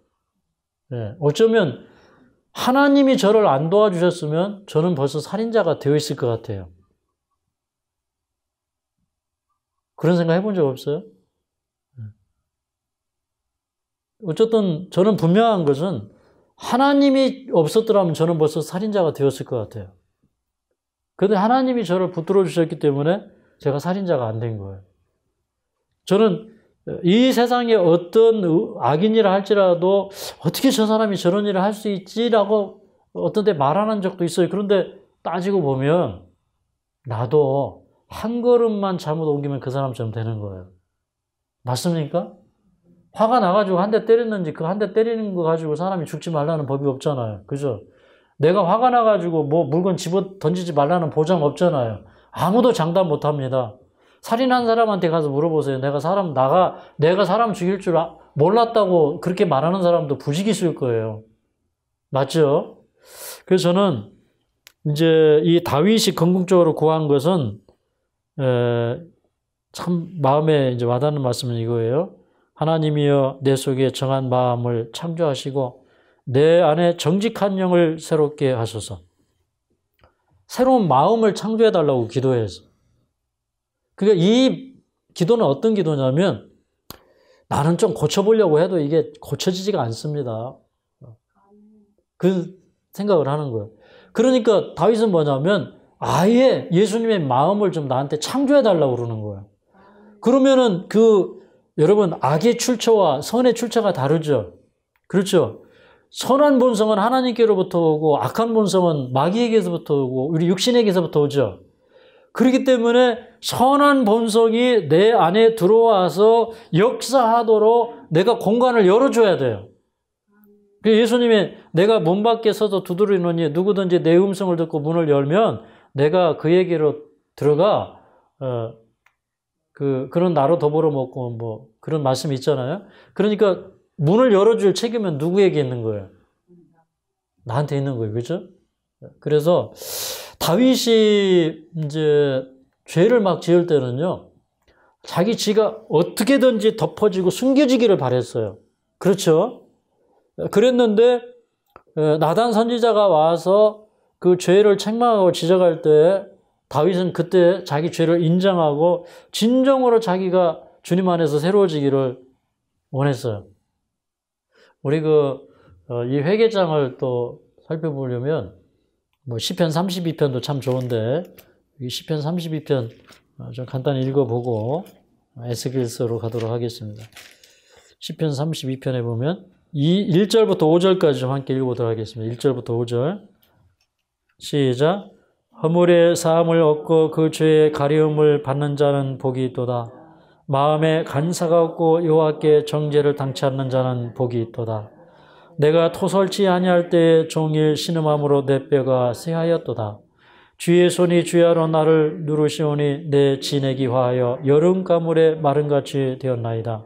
네, 어쩌면 하나님이 저를 안 도와주셨으면 저는 벌써 살인자가 되어 있을 것 같아요. 그런 생각 해본 적 없어요? 어쨌든 저는 분명한 것은 하나님이 없었더라면 저는 벌써 살인자가 되었을 것 같아요. 그런데 하나님이 저를 붙들어 주셨기 때문에 제가 살인자가 안 된 거예요. 저는 이 세상에 어떤 악인이라 할지라도 어떻게 저 사람이 저런 일을 할 수 있지라고 어떤 때 말하는 적도 있어요. 그런데 따지고 보면 나도 한 걸음만 잘못 옮기면 그 사람처럼 되는 거예요. 맞습니까? 화가 나가지고 한 대 때렸는지 그 한 대 때리는 거 가지고 사람이 죽지 말라는 법이 없잖아요. 그죠? 내가 화가 나가지고 뭐 물건 집어 던지지 말라는 보장 없잖아요. 아무도 장담 못 합니다. 살인한 사람한테 가서 물어보세요. 내가 사람 죽일 줄 몰랐다고 그렇게 말하는 사람도 부지기수일 거예요. 맞죠? 그래서 저는 이제 이 다윗이 궁극적으로 구한 것은 참 마음에 이제 와닿는 말씀은 이거예요. 하나님이여 내 속에 정한 마음을 창조하시고 내 안에 정직한 영을 새롭게 하소서. 새로운 마음을 창조해달라고 기도해서. 그러니까 이 기도는 어떤 기도냐면 나는 좀 고쳐보려고 해도 이게 고쳐지지가 않습니다. 그 생각을 하는 거예요. 그러니까 다윗은 뭐냐면 아예 예수님의 마음을 좀 나한테 창조해달라고 그러는 거예요. 그러면은 여러분 악의 출처와 선의 출처가 다르죠. 그렇죠. 선한 본성은 하나님께로부터 오고 악한 본성은 마귀에게서부터 오고 우리 육신에게서부터 오죠. 그렇기 때문에 선한 본성이 내 안에 들어와서 역사하도록 내가 공간을 열어줘야 돼요. 예수님이 내가 문 밖에 서서 두드리노니 누구든지 내 음성을 듣고 문을 열면 내가 그에게로 들어가 그런 나로 더불어 먹고 뭐 그런 말씀이 있잖아요. 그러니까 문을 열어줄 책임은 누구에게 있는 거예요? 나한테 있는 거예요. 그렇죠? 그래서 다윗이 이제 죄를 막 지을 때는요. 자기 지가 어떻게든지 덮어지고 숨겨지기를 바랬어요. 그렇죠? 그랬는데 나단 선지자가 와서 그 죄를 책망하고 지적할 때 다윗은 그때 자기 죄를 인정하고 진정으로 자기가 주님 안에서 새로워지기를 원했어요. 우리 이 회개장을 또 살펴보려면 뭐 시편 32편도 참 좋은데 이 시편 32편 좀 간단히 읽어보고 에스겔서로 가도록 하겠습니다. 시편 32편에 보면 1절부터 5절까지 좀 함께 읽어보도록 하겠습니다. 1절부터 5절 시작. 허물의 사함을 얻고 그 죄의 가려움을 받는 자는 복이 있도다. 마음에 간사가 없고 여호와께 정죄를 당치 않는 자는 복이 있도다. 내가 토설치 아니할 때에 종일 신음함으로 내 뼈가 쇠하였도다. 주의 손이 주야로 나를 누르시오니 내 진액이 화하여 여름 가물에 마름같이 되었나이다.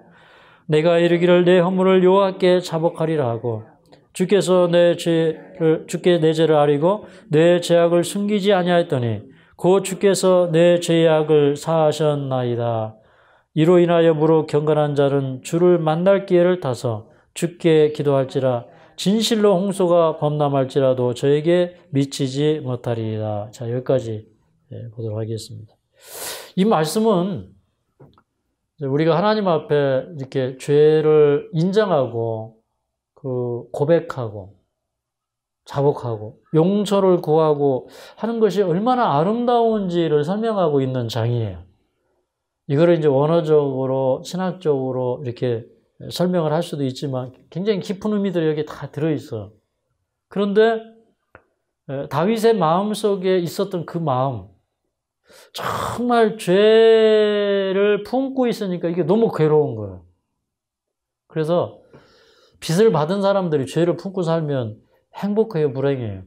내가 이르기를 내 허물을 여호와께 자복하리라 하고 주께 내 죄를 아리고 내 죄악을 숨기지 아니하였더니 곧 주께서 내 죄악을 사하셨나이다. 이로 인하여 무릇 경건한 자는 주를 만날 기회를 타서 주께 기도할지라 진실로 홍수가 범람할지라도 저에게 미치지 못하리이다. 자, 여기까지 보도록 하겠습니다. 이 말씀은 우리가 하나님 앞에 이렇게 죄를 인정하고 고백하고 자복하고 용서를 구하고 하는 것이 얼마나 아름다운지를 설명하고 있는 장이에요. 이거를 이제 원어적으로 신학적으로 이렇게 설명을 할 수도 있지만 굉장히 깊은 의미들이 여기 다 들어있어요. 그런데 다윗의 마음속에 있었던 그 마음, 정말 죄를 품고 있으니까 이게 너무 괴로운 거예요. 그래서 빚을 받은 사람들이 죄를 품고 살면 행복해요, 불행해요?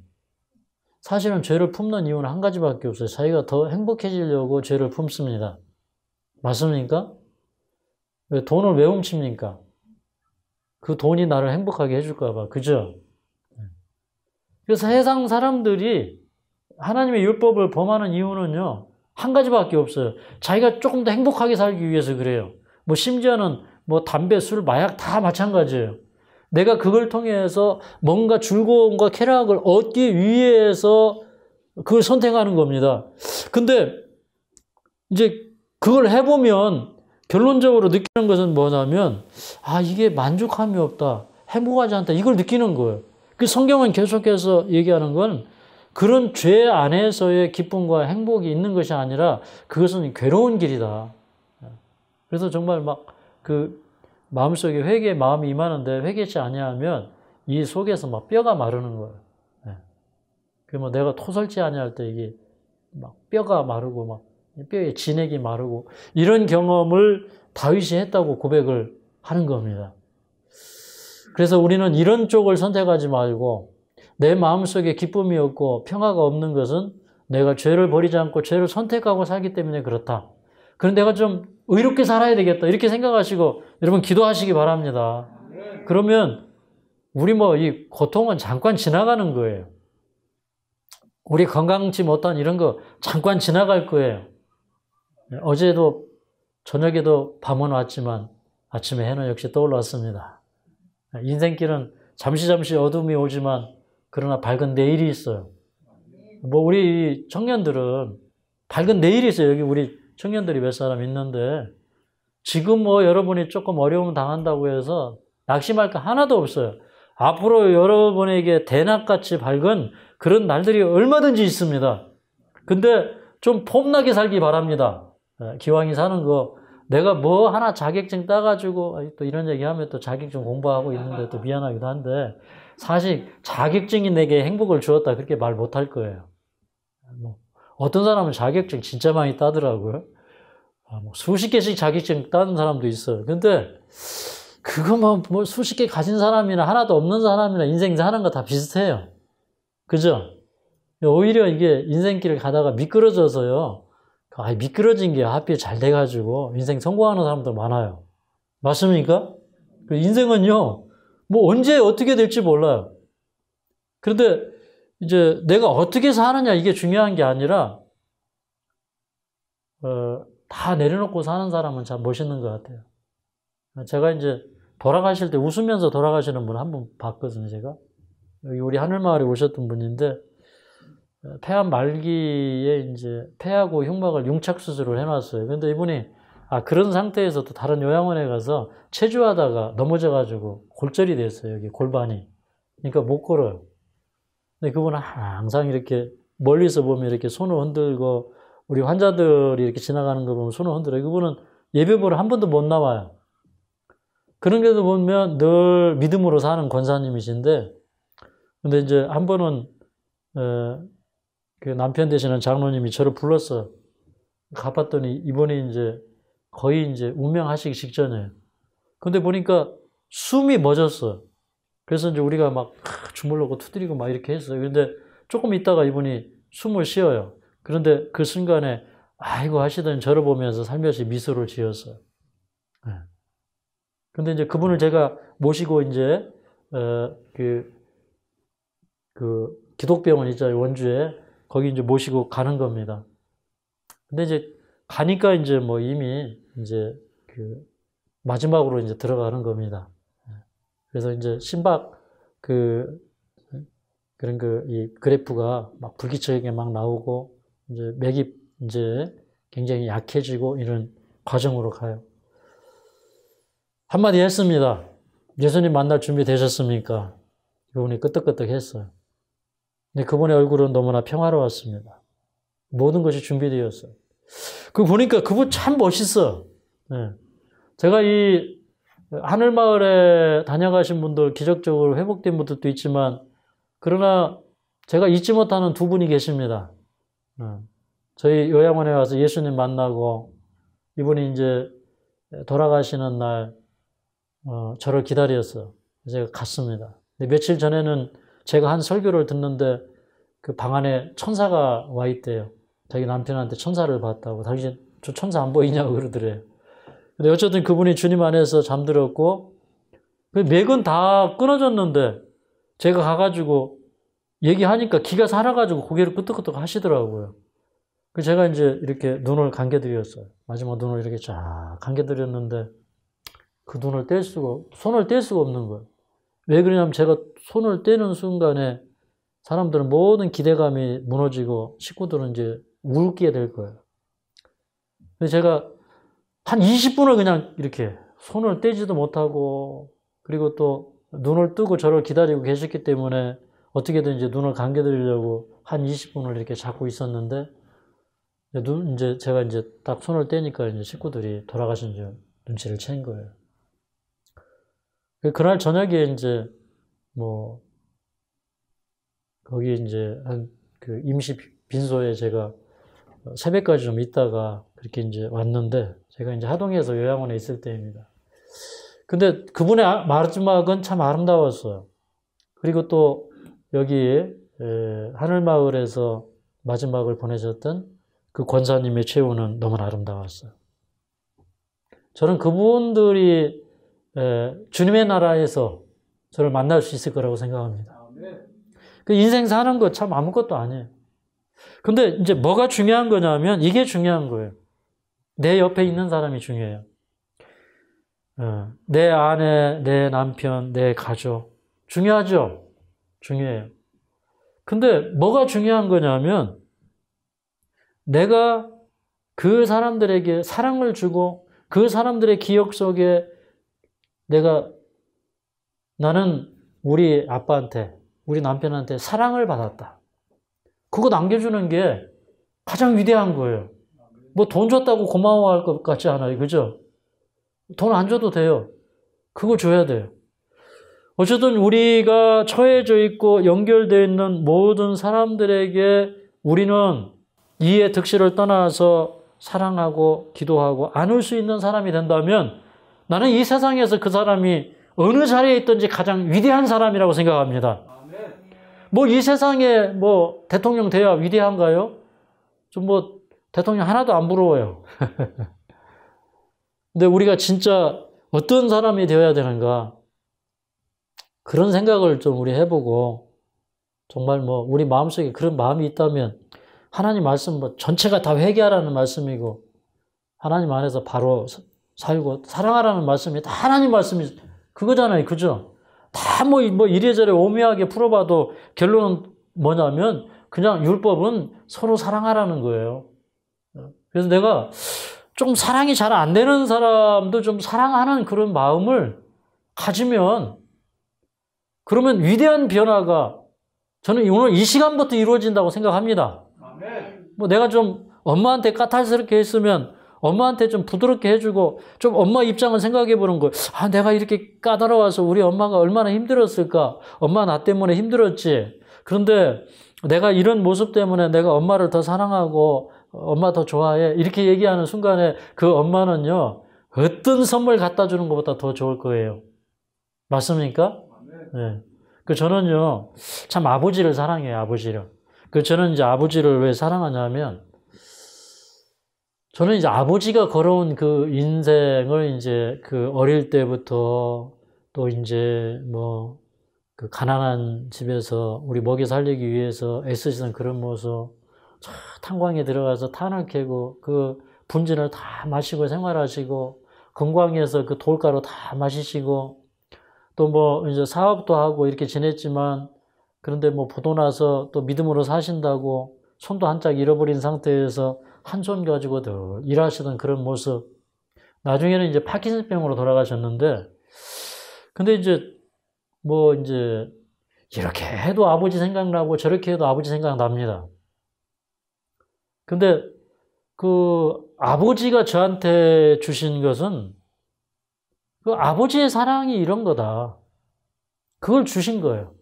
사실은 죄를 품는 이유는 한 가지밖에 없어요. 자기가 더 행복해지려고 죄를 품습니다. 맞습니까? 왜 돈을 왜 훔칩니까? 그 돈이 나를 행복하게 해줄까 봐. 그죠? 그래서 세상 사람들이 하나님의 율법을 범하는 이유는요, 한 가지밖에 없어요. 자기가 조금 더 행복하게 살기 위해서 그래요. 뭐 심지어는 뭐 담배, 술, 마약 다 마찬가지예요. 내가 그걸 통해서 뭔가 즐거움과 쾌락을 얻기 위해서 그걸 선택하는 겁니다. 근데 이제 그걸 해보면 결론적으로 느끼는 것은 뭐냐면 이게 만족함이 없다, 행복하지 않다, 이걸 느끼는 거예요. 그 성경은 계속해서 얘기하는 건 그런 죄 안에서의 기쁨과 행복이 있는 것이 아니라 그것은 괴로운 길이다. 그래서 정말 막 마음속에 회개의 마음이 임하는데 회개치 아니하면 이 속에서 막 뼈가 마르는 거예요. 뭐 내가 토설지 아니할 때 이게 막 뼈가 마르고 막 뼈에 진액이 마르고 이런 경험을 다윗이 했다고 고백을 하는 겁니다. 그래서 우리는 이런 쪽을 선택하지 말고 내 마음속에 기쁨이 없고 평화가 없는 것은 내가 죄를 버리지 않고 죄를 선택하고 살기 때문에 그렇다. 그럼 내가 좀 의롭게 살아야 되겠다. 이렇게 생각하시고 여러분 기도하시기 바랍니다. 그러면 우리 뭐 이 고통은 잠깐 지나가는 거예요. 우리 건강치 못한 이런 거 잠깐 지나갈 거예요. 어제도 저녁에도 밤은 왔지만 아침에 해는 역시 떠올랐습니다. 인생길은 잠시 어둠이 오지만 그러나 밝은 내일이 있어요. 뭐 우리 청년들은 밝은 내일이 있어요. 여기 우리 청년들이 몇 사람 있는데 지금 뭐 여러분이 조금 어려움 당한다고 해서 낙심할 거 하나도 없어요. 앞으로 여러분에게 대낮같이 밝은 그런 날들이 얼마든지 있습니다. 근데 좀 폼나게 살기 바랍니다. 기왕이 사는 거 내가 뭐 하나 자격증 따가지고 또 이런 얘기하면 또 자격증 공부하고 있는데 또 미안하기도 한데 사실 자격증이 내게 행복을 주었다 그렇게 말 못할 거예요. 뭐 어떤 사람은 자격증 진짜 많이 따더라고요. 뭐 수십 개씩 자격증 따는 사람도 있어요. 근데 그거 뭐 수십 개 가진 사람이나 하나도 없는 사람이나 인생 사는 거 다 비슷해요. 그죠? 오히려 이게 인생길을 가다가 미끄러져서요. 미끄러진 게 하필 잘 돼가지고 인생 성공하는 사람들 많아요. 맞습니까? 인생은요, 뭐 언제 어떻게 될지 몰라요. 그런데 이제 내가 어떻게 사느냐 이게 중요한 게 아니라 다 내려놓고 사는 사람은 참 멋있는 것 같아요. 제가 이제 돌아가실 때 웃으면서 돌아가시는 분 한 분 봤거든요, 제가. 여기 우리 하늘마을에 오셨던 분인데, 폐암 말기에 이제 폐하고 흉막을 융착 수술을 해놨어요. 근데 이분이, 그런 상태에서 또 다른 요양원에 가서 체조하다가 넘어져가지고 골절이 됐어요, 여기 골반이. 그러니까 못 걸어요. 근데 그분은 항상 이렇게 멀리서 보면 이렇게 손을 흔들고, 우리 환자들이 이렇게 지나가는 거 보면 손을 흔들어요. 그분은 예배 보러 한 번도 못 나와요. 그런 게도 보면 늘 믿음으로 사는 권사님이신데, 근데 이제 한 번은, 그 남편 되시는 장로님이 저를 불렀어요. 가봤더니 이분이 이제 거의 이제 운명하시기 직전이에요. 근데 보니까 숨이 멎었어요. 그래서 이제 우리가 막 주물르고 투드리고 막 이렇게 했어요. 근데 조금 있다가 이분이 숨을 쉬어요. 그런데 그 순간에 아이고 하시더니 저를 보면서 살며시 미소를 지었어요. 네. 근데 이제 그분을 제가 모시고 이제, 그 기독병원 있잖아요, 원주에. 거기 이제 모시고 가는 겁니다. 근데 이제 가니까 이제 뭐 이미 이제 그 마지막으로 이제 들어가는 겁니다. 그래서 이제 심박 그런 이 그래프가 막 불규칙하게 막 나오고 이제 맥이 이제 굉장히 약해지고 이런 과정으로 가요. 한마디 했습니다. 예수님 만날 준비 되셨습니까? 그분이 끄떡끄떡 했어요. 근데 그분의 얼굴은 너무나 평화로웠습니다. 모든 것이 준비되었어요. 그거 보니까 그분 참 멋있어. 네. 제가 이 하늘마을에 다녀가신 분들, 기적적으로 회복된 분들도 있지만, 그러나 제가 잊지 못하는 두 분이 계십니다. 저희 요양원에 와서 예수님 만나고, 이분이 이제 돌아가시는 날, 저를 기다렸어요. 제가 갔습니다. 근데 며칠 전에는 제가 한 설교를 듣는데 그 방 안에 천사가 와 있대요. 자기 남편한테 천사를 봤다고. 당신 저 천사 안 보이냐고 그러더래요. 근데 어쨌든 그분이 주님 안에서 잠들었고 맥은 다 끊어졌는데 제가 가가지고 얘기하니까 기가 살아가지고 고개를 끄덕끄덕 하시더라고요. 그래서 제가 이제 이렇게 눈을 감겨드렸어요. 마지막 눈을 이렇게 쫙 감겨드렸는데 그 눈을 손을 뗄 수가 없는 거예요. 왜 그러냐면 제가 손을 떼는 순간에 사람들은 모든 기대감이 무너지고 식구들은 이제 울게 될 거예요. 그래서 제가 한 20분을 그냥 이렇게 손을 떼지도 못하고 그리고 또 눈을 뜨고 저를 기다리고 계셨기 때문에 어떻게든 이제 눈을 감겨드리려고 한 20분을 이렇게 잡고 있었는데 이제 제가 이제 딱 손을 떼니까 이제 식구들이 돌아가신 줄 눈치를 챈 거예요. 그날 저녁에 이제 뭐 거기 이제 그 임시 빈소에 제가 새벽까지 좀 있다가 그렇게 이제 왔는데 제가 이제 하동에서 요양원에 있을 때입니다. 근데 그분의 마지막은 참 아름다웠어요. 그리고 또 여기 하늘마을에서 마지막을 보내셨던 그 권사님의 최후는 너무 아름다웠어요. 저는 그분들이 주님의 나라에서 저를 만날 수 있을 거라고 생각합니다. 그 인생 사는 거 참 아무것도 아니에요. 근데 이제 뭐가 중요한 거냐면 이게 중요한 거예요. 내 옆에 있는 사람이 중요해요. 내 아내, 내 남편, 내 가족. 중요하죠? 중요해요. 근데 뭐가 중요한 거냐면 내가 그 사람들에게 사랑을 주고 그 사람들의 기억 속에 나는 우리 아빠한테, 우리 남편한테 사랑을 받았다. 그거 남겨주는 게 가장 위대한 거예요. 뭐 돈 줬다고 고마워할 것 같지 않아요. 그죠? 돈 안 줘도 돼요. 그거 줘야 돼요. 어쨌든 우리가 처해져 있고 연결되어 있는 모든 사람들에게 우리는 이해 득실을 떠나서 사랑하고 기도하고 안을 수 있는 사람이 된다면 나는 이 세상에서 그 사람이 어느 자리에 있든지 가장 위대한 사람이라고 생각합니다. 뭐 이 세상에 뭐 대통령 돼야 위대한가요? 좀 뭐 대통령 하나도 안 부러워요. 근데 우리가 진짜 어떤 사람이 되어야 되는가? 그런 생각을 좀 우리 해보고 정말 뭐 우리 마음속에 그런 마음이 있다면 하나님 말씀 뭐 전체가 다 회개하라는 말씀이고 하나님 안에서 바로 살고 사랑하라는 말씀이 다 하나님 말씀이 그거잖아요. 그죠? 다 뭐 이래저래 오묘하게 풀어봐도 결론은 뭐냐면 그냥 율법은 서로 사랑하라는 거예요. 그래서 내가 좀 사랑이 잘 안 되는 사람도 좀 사랑하는 그런 마음을 가지면 그러면 위대한 변화가 저는 오늘 이 시간부터 이루어진다고 생각합니다. 뭐 내가 좀 엄마한테 까탈스럽게 했으면 엄마한테 좀 부드럽게 해주고 좀 엄마 입장을 생각해 보는 거예요. 아, 내가 이렇게 까다로워서 우리 엄마가 얼마나 힘들었을까? 엄마 나 때문에 힘들었지. 그런데 내가 이런 모습 때문에 내가 엄마를 더 사랑하고 엄마 더 좋아해. 이렇게 얘기하는 순간에 그 엄마는요. 어떤 선물 갖다 주는 것보다 더 좋을 거예요. 맞습니까? 네. 저는요. 참 아버지를 사랑해요. 아버지를. 저는 이제 아버지를 왜 사랑하냐면 저는 이제 아버지가 걸어온 그 인생을 이제 그 어릴 때부터 또 이제 뭐 그 가난한 집에서 우리 먹여 살리기 위해서 애쓰시던 그런 모습, 탄광에 들어가서 탄을 캐고 그 분진을 다 마시고 생활하시고 건광에서 그 돌가루 다 마시시고 또 뭐 이제 사업도 하고 이렇게 지냈지만 그런데 뭐 부도 나서 또 믿음으로 사신다고 손도 한짝 잃어버린 상태에서 한 손 가지고 더 일하시던 그런 모습. 나중에는 이제 파킨슨병으로 돌아가셨는데, 근데 이제 뭐 이제 이렇게 해도 아버지 생각나고 저렇게 해도 아버지 생각납니다. 근데 그 아버지가 저한테 주신 것은 그 아버지의 사랑이 이런 거다. 그걸 주신 거예요.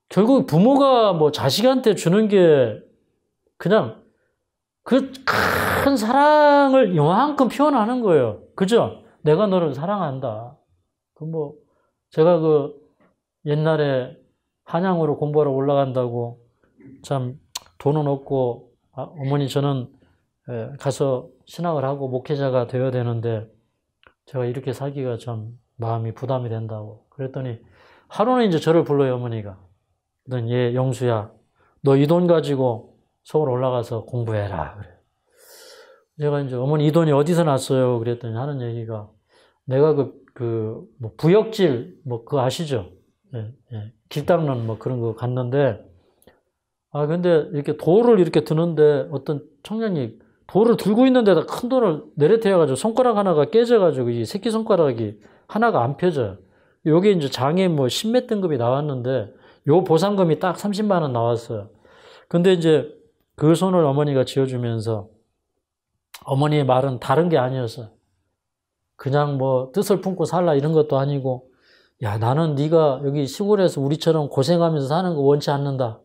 결국 부모가 뭐 자식한테 주는 게 그냥 그 큰 사랑을 요만큼 표현하는 거예요. 그죠? 내가 너를 사랑한다. 제가 옛날에 한양으로 공부하러 올라간다고 참 돈은 없고 어머니 저는 가서 신학을 하고 목회자가 되어야 되는데 제가 이렇게 살기가 참 마음이 부담이 된다고. 그랬더니 하루는 이제 저를 불러요, 어머니가. 그랬더니 얘 영수야, 너 이 돈 가지고 서울 올라가서 공부해라. 그래. 제가 이제 어머니 이 돈이 어디서 났어요? 그랬더니 하는 얘기가 내가 뭐 부역질 그거 아시죠? 예, 예. 길 닦는 뭐 그런 거 갔는데 근데 이렇게 돌을 이렇게 드는데 어떤 청년이 돌을 들고 있는 데다 큰 돌을 내려태워가지고 손가락 하나가 깨져가지고 이 새끼손가락이 하나가 안 펴져요. 요게 이제 장애 뭐 10몇 등급이 나왔는데 요 보상금이 딱 30만 원 나왔어요. 근데 이제 그 손을 어머니가 쥐어주면서 어머니의 말은 다른 게 아니었어요. 그냥 뭐 뜻을 품고 살라 이런 것도 아니고 야 나는 네가 여기 시골에서 우리처럼 고생하면서 사는 거 원치 않는다.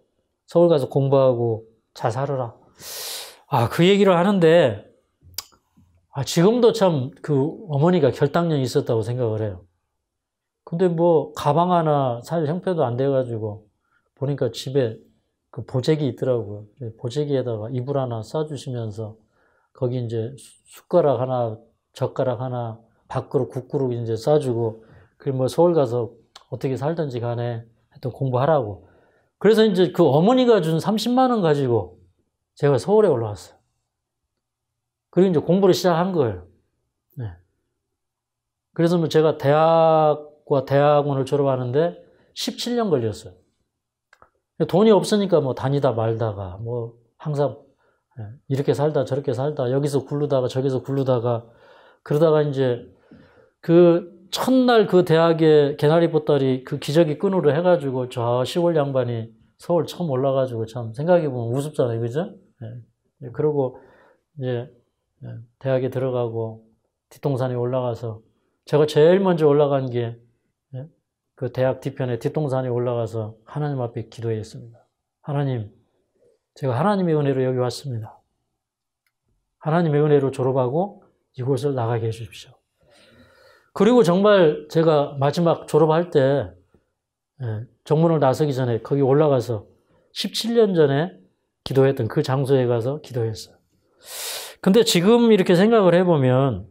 서울 가서 공부하고 잘 살아라. 그 얘기를 하는데 지금도 참 그 어머니가 결단력이 있었다고 생각을 해요. 근데 뭐 가방 하나 살 형편도 안 돼가지고 보니까 집에 그 보재기 있더라고요. 보재기에다가 이불 하나 싸주시면서 거기 이제 숟가락 하나, 젓가락 하나, 밥그릇, 국그릇 이제 싸주고, 그 뭐 서울 가서 어떻게 살든지 간에 하여튼 공부하라고. 그래서 이제 그 어머니가 준 30만 원 가지고 제가 서울에 올라왔어요. 그리고 이제 공부를 시작한 거예요. 네. 그래서 뭐 제가 대학과 대학원을 졸업하는데 17년 걸렸어요. 돈이 없으니까 뭐 다니다 말다가 뭐 항상 이렇게 살다 저렇게 살다 여기서 굴르다가 저기서 굴르다가 그러다가 이제 그 첫날 그 대학에 개나리 보따리 그 기저귀 끈으로 해가지고 저 시골 양반이 서울 처음 올라가지고 참 생각해보면 우습잖아요. 그죠? 네. 그러고 이제 대학에 들어가고 뒷동산에 올라가서 제가 제일 먼저 올라간 게 그 대학 뒤편에 뒷동산에 올라가서 하나님 앞에 기도했습니다. 하나님, 제가 하나님의 은혜로 여기 왔습니다. 하나님의 은혜로 졸업하고 이곳을 나가게 해주십시오. 그리고 정말 제가 마지막 졸업할 때 정문을 나서기 전에 거기 올라가서 17년 전에 기도했던 그 장소에 가서 기도했어요. 근데 지금 이렇게 생각을 해보면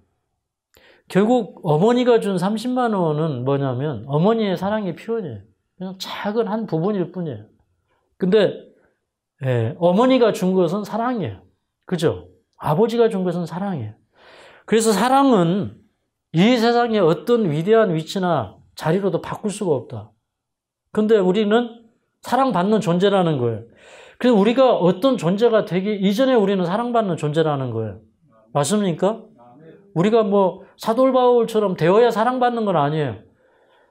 결국 어머니가 준 30만 원은 뭐냐면 어머니의 사랑의 표현이에요. 그냥 작은 한 부분일 뿐이에요. 근데 어머니가 준 것은 사랑이에요. 그죠? 아버지가 준 것은 사랑이에요. 그래서 사랑은 이 세상에 어떤 위대한 위치나 자리로도 바꿀 수가 없다. 근데 우리는 사랑받는 존재라는 거예요. 그래서 우리가 어떤 존재가 되기 이전에 우리는 사랑받는 존재라는 거예요. 맞습니까? 우리가 뭐 사도 바울처럼 되어야 사랑받는 건 아니에요.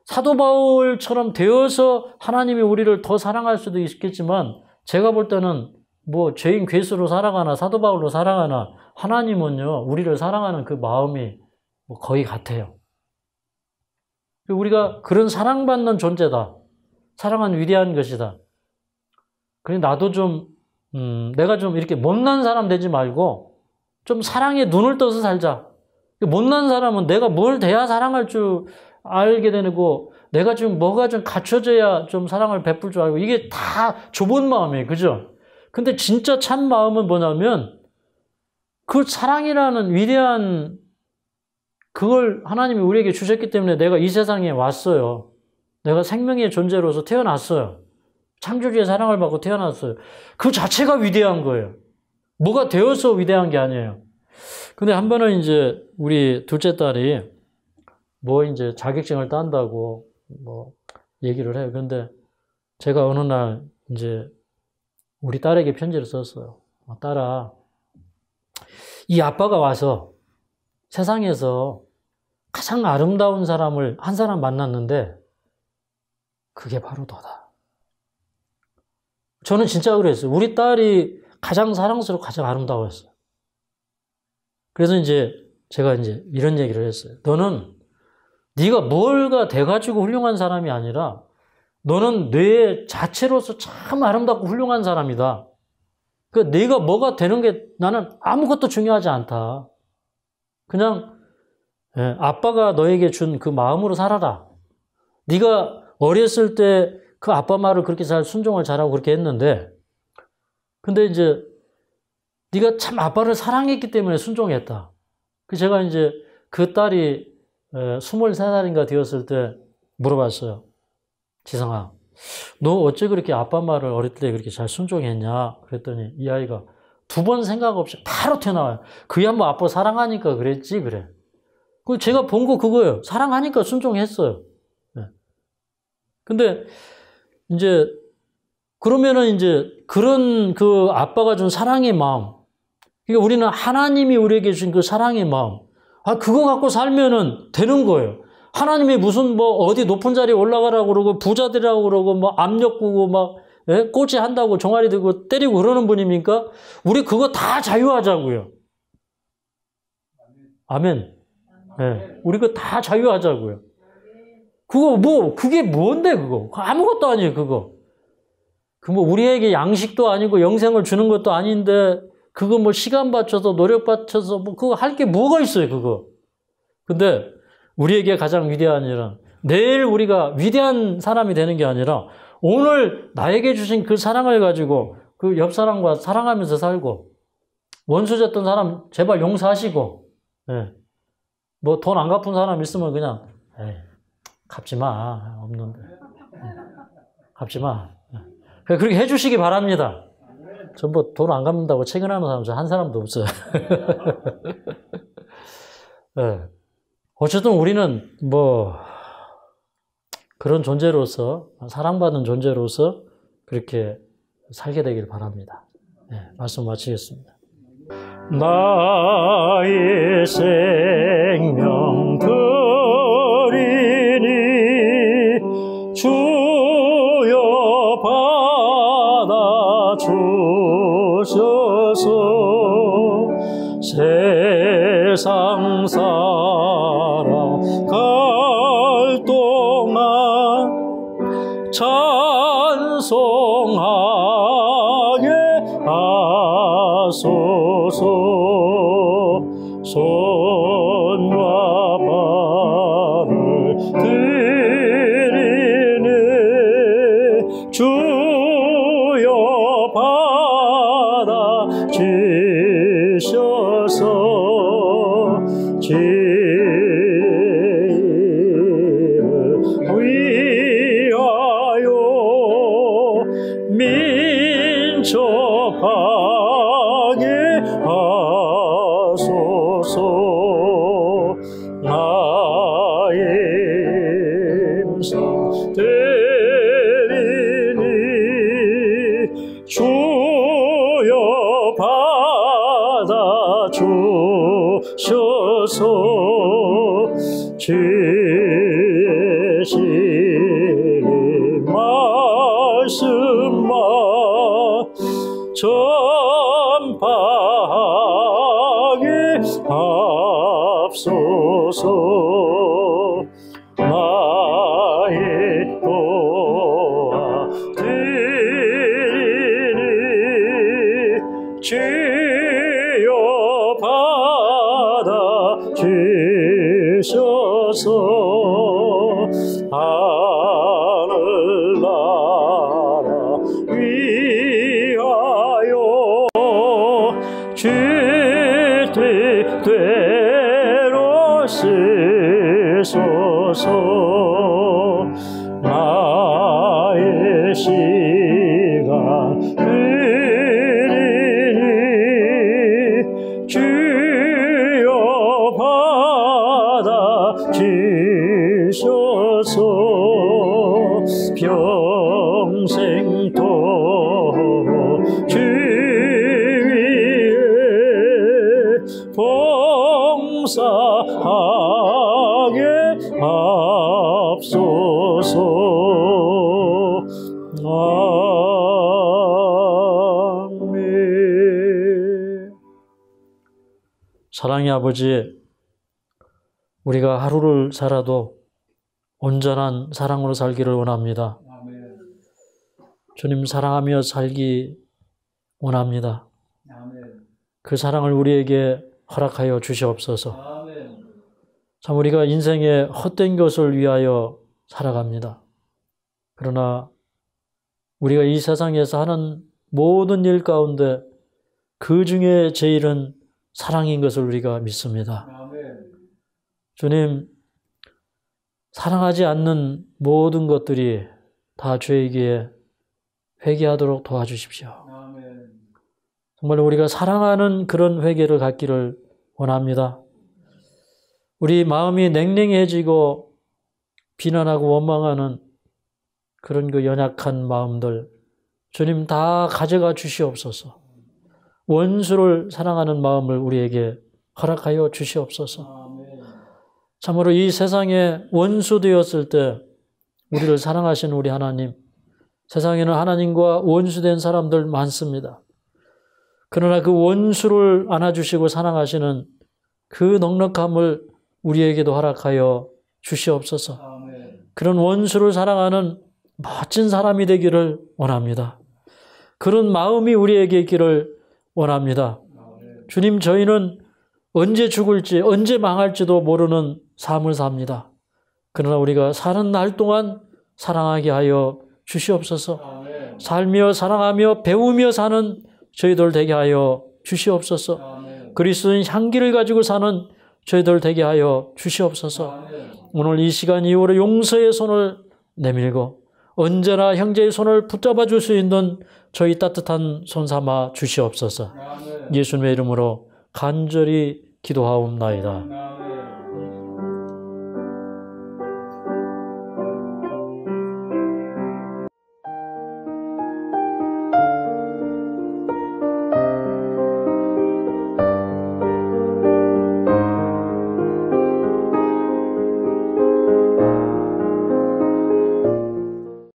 사도 바울처럼 되어서 하나님이 우리를 더 사랑할 수도 있겠지만 제가 볼 때는 뭐 죄인 괴수로 살아가나 사도 바울로 살아가나 하나님은요 우리를 사랑하는 그 마음이 뭐 거의 같아요. 우리가 그런 사랑받는 존재다. 사랑은 위대한 것이다. 그래 나도 좀 내가 좀 이렇게 못난 사람 되지 말고 좀 사랑에 눈을 떠서 살자. 못난 사람은 내가 뭘 돼야 사랑할 줄 알게 되고 내가 좀 뭐가 좀 갖춰져야 좀 사랑을 베풀 줄 알고 이게 다 좁은 마음이에요. 그죠? 근데 진짜 참 마음은 뭐냐면 그 사랑이라는 위대한 그걸 하나님이 우리에게 주셨기 때문에 내가 이 세상에 왔어요. 내가 생명의 존재로서 태어났어요. 창조주의 사랑을 받고 태어났어요. 그 자체가 위대한 거예요. 뭐가 되어서 위대한 게 아니에요. 근데 한 번은 이제 우리 둘째 딸이 뭐 이제 자격증을 딴다고 뭐 얘기를 해요. 근데 제가 어느 날 이제 우리 딸에게 편지를 썼어요. 딸아, 이 아빠가 와서 세상에서 가장 아름다운 사람을 한 사람 만났는데 그게 바로 너다. 저는 진짜 그랬어요. 우리 딸이 가장 사랑스럽고 가장 아름다웠어요. 그래서 이제 제가 이제 이런 얘기를 했어요. 너는 네가 뭘가 돼가지고 훌륭한 사람이 아니라 너는 뇌 자체로서 참 아름답고 훌륭한 사람이다. 그 네가 뭐가 되는 게 나는 아무것도 중요하지 않다. 그냥 아빠가 너에게 준 그 마음으로 살아라. 네가 어렸을 때 그 아빠 말을 그렇게 잘 순종을 잘하고 그렇게 했는데 근데 이제 네가 참 아빠를 사랑했기 때문에 순종했다. 제가 이제 그 딸이 23살인가 되었을 때 물어봤어요. 지성아, 너 어째 그렇게 아빠 말을 어릴 때 그렇게 잘 순종했냐? 그랬더니 이 아이가 두 번 생각 없이 바로 튀어나와요. 그야 뭐 아빠 사랑하니까 그랬지 그래. 그 제가 본 거 그거예요. 사랑하니까 순종했어요. 근데 이제 그러면은 이제 그런 그 아빠가 준 사랑의 마음, 그러니까 우리는 하나님이 우리에게 준 그 사랑의 마음, 그거 갖고 살면은 되는 거예요. 하나님이 무슨 뭐 어디 높은 자리에 올라가라고 그러고 부자들이라고 그러고 뭐 압력 구고 막 꼬치 한다고 종아리 들고 때리고 그러는 분입니까? 우리 그거 다 자유하자고요. 아멘. 우리 그거 다 자유하자고요. 그거 뭐 그게 뭔데 그거? 아무것도 아니에요 그거. 그 뭐 우리에게 양식도 아니고 영생을 주는 것도 아닌데 그거 뭐 시간 바쳐서 노력 바쳐서 뭐 그거 할 게 뭐가 있어요 그거. 근데 우리에게 가장 위대한 일은 내일 우리가 위대한 사람이 되는 게 아니라 오늘 나에게 주신 그 사랑을 가지고 그 옆 사람과 사랑하면서 살고, 원수졌던 사람 제발 용서하시고, 예. 뭐 돈 안 갚은 사람 있으면 그냥, 에이, 갚지 마. 없는데. 갚지 마. 그렇게 해주시기 바랍니다. 전부 돈 안 갚는다고 채근하는 사람 한 사람도 없어요. 네. 어쨌든 우리는 뭐 그런 존재로서, 사랑받는 존재로서 그렇게 살게 되길 바랍니다. 네, 말씀 마치겠습니다. 나의 생명 드리니 주여 받아 주셔서 세상 살아갈 동안 찬송하게 하소서. 손과 발을 드리네 주여 받아 주셔서 죄를 위하여 민첩하게 하소서. 나의 힘써 드리니 주여 받아 주셔서 주의 진리 말씀만 전파하게 하옵소서. 나의 도와드리니 주여 받아 주셔서 하늘나라 위하여 주 뜻대로 쓰소서. 나의 시간 드리니 주여 받아 주셔서 평생토록 주 위에 봉사하게 하옵소서. 아멘. 사랑의 아버지, 우리가 하루를 살아도 온전한 사랑으로 살기를 원합니다. 아멘. 주님 사랑하며 살기 원합니다. 아멘. 그 사랑을 우리에게 허락하여 주시옵소서. 아멘. 참 우리가 인생의 헛된 것을 위하여 살아갑니다. 그러나 우리가 이 세상에서 하는 모든 일 가운데 그 중에 제일은 사랑인 것을 우리가 믿습니다. 아멘. 주님, 사랑하지 않는 모든 것들이 다 죄이기에 회개하도록 도와주십시오. 아멘. 정말 우리가 사랑하는 그런 회개를 갖기를 원합니다. 우리 마음이 냉랭해지고 비난하고 원망하는 그런 그 연약한 마음들, 주님 다 가져가 주시옵소서. 원수를 사랑하는 마음을 우리에게 허락하여 주시옵소서. 아멘. 참으로 이 세상에 원수 되었을 때 우리를 사랑하신 우리 하나님, 세상에는 하나님과 원수된 사람들 많습니다. 그러나 그 원수를 안아주시고 사랑하시는 그 넉넉함을 우리에게도 허락하여 주시옵소서. 아멘. 그런 원수를 사랑하는 멋진 사람이 되기를 원합니다. 그런 마음이 우리에게 있기를 원합니다. 아멘. 주님, 저희는 언제 죽을지, 언제 망할지도 모르는 삶을 삽니다. 그러나 우리가 사는 날 동안 사랑하게 하여 주시옵소서. 살며 사랑하며 배우며 사는 저희들 되게 하여 주시옵소서. 그리스도인 향기를 가지고 사는 저희들 되게 하여 주시옵소서. 오늘 이 시간 이후로 용서의 손을 내밀고 언제나 형제의 손을 붙잡아 줄 수 있는 저희 따뜻한 손 삼아 주시옵소서. 예수님의 이름으로 간절히 기도하옵나이다.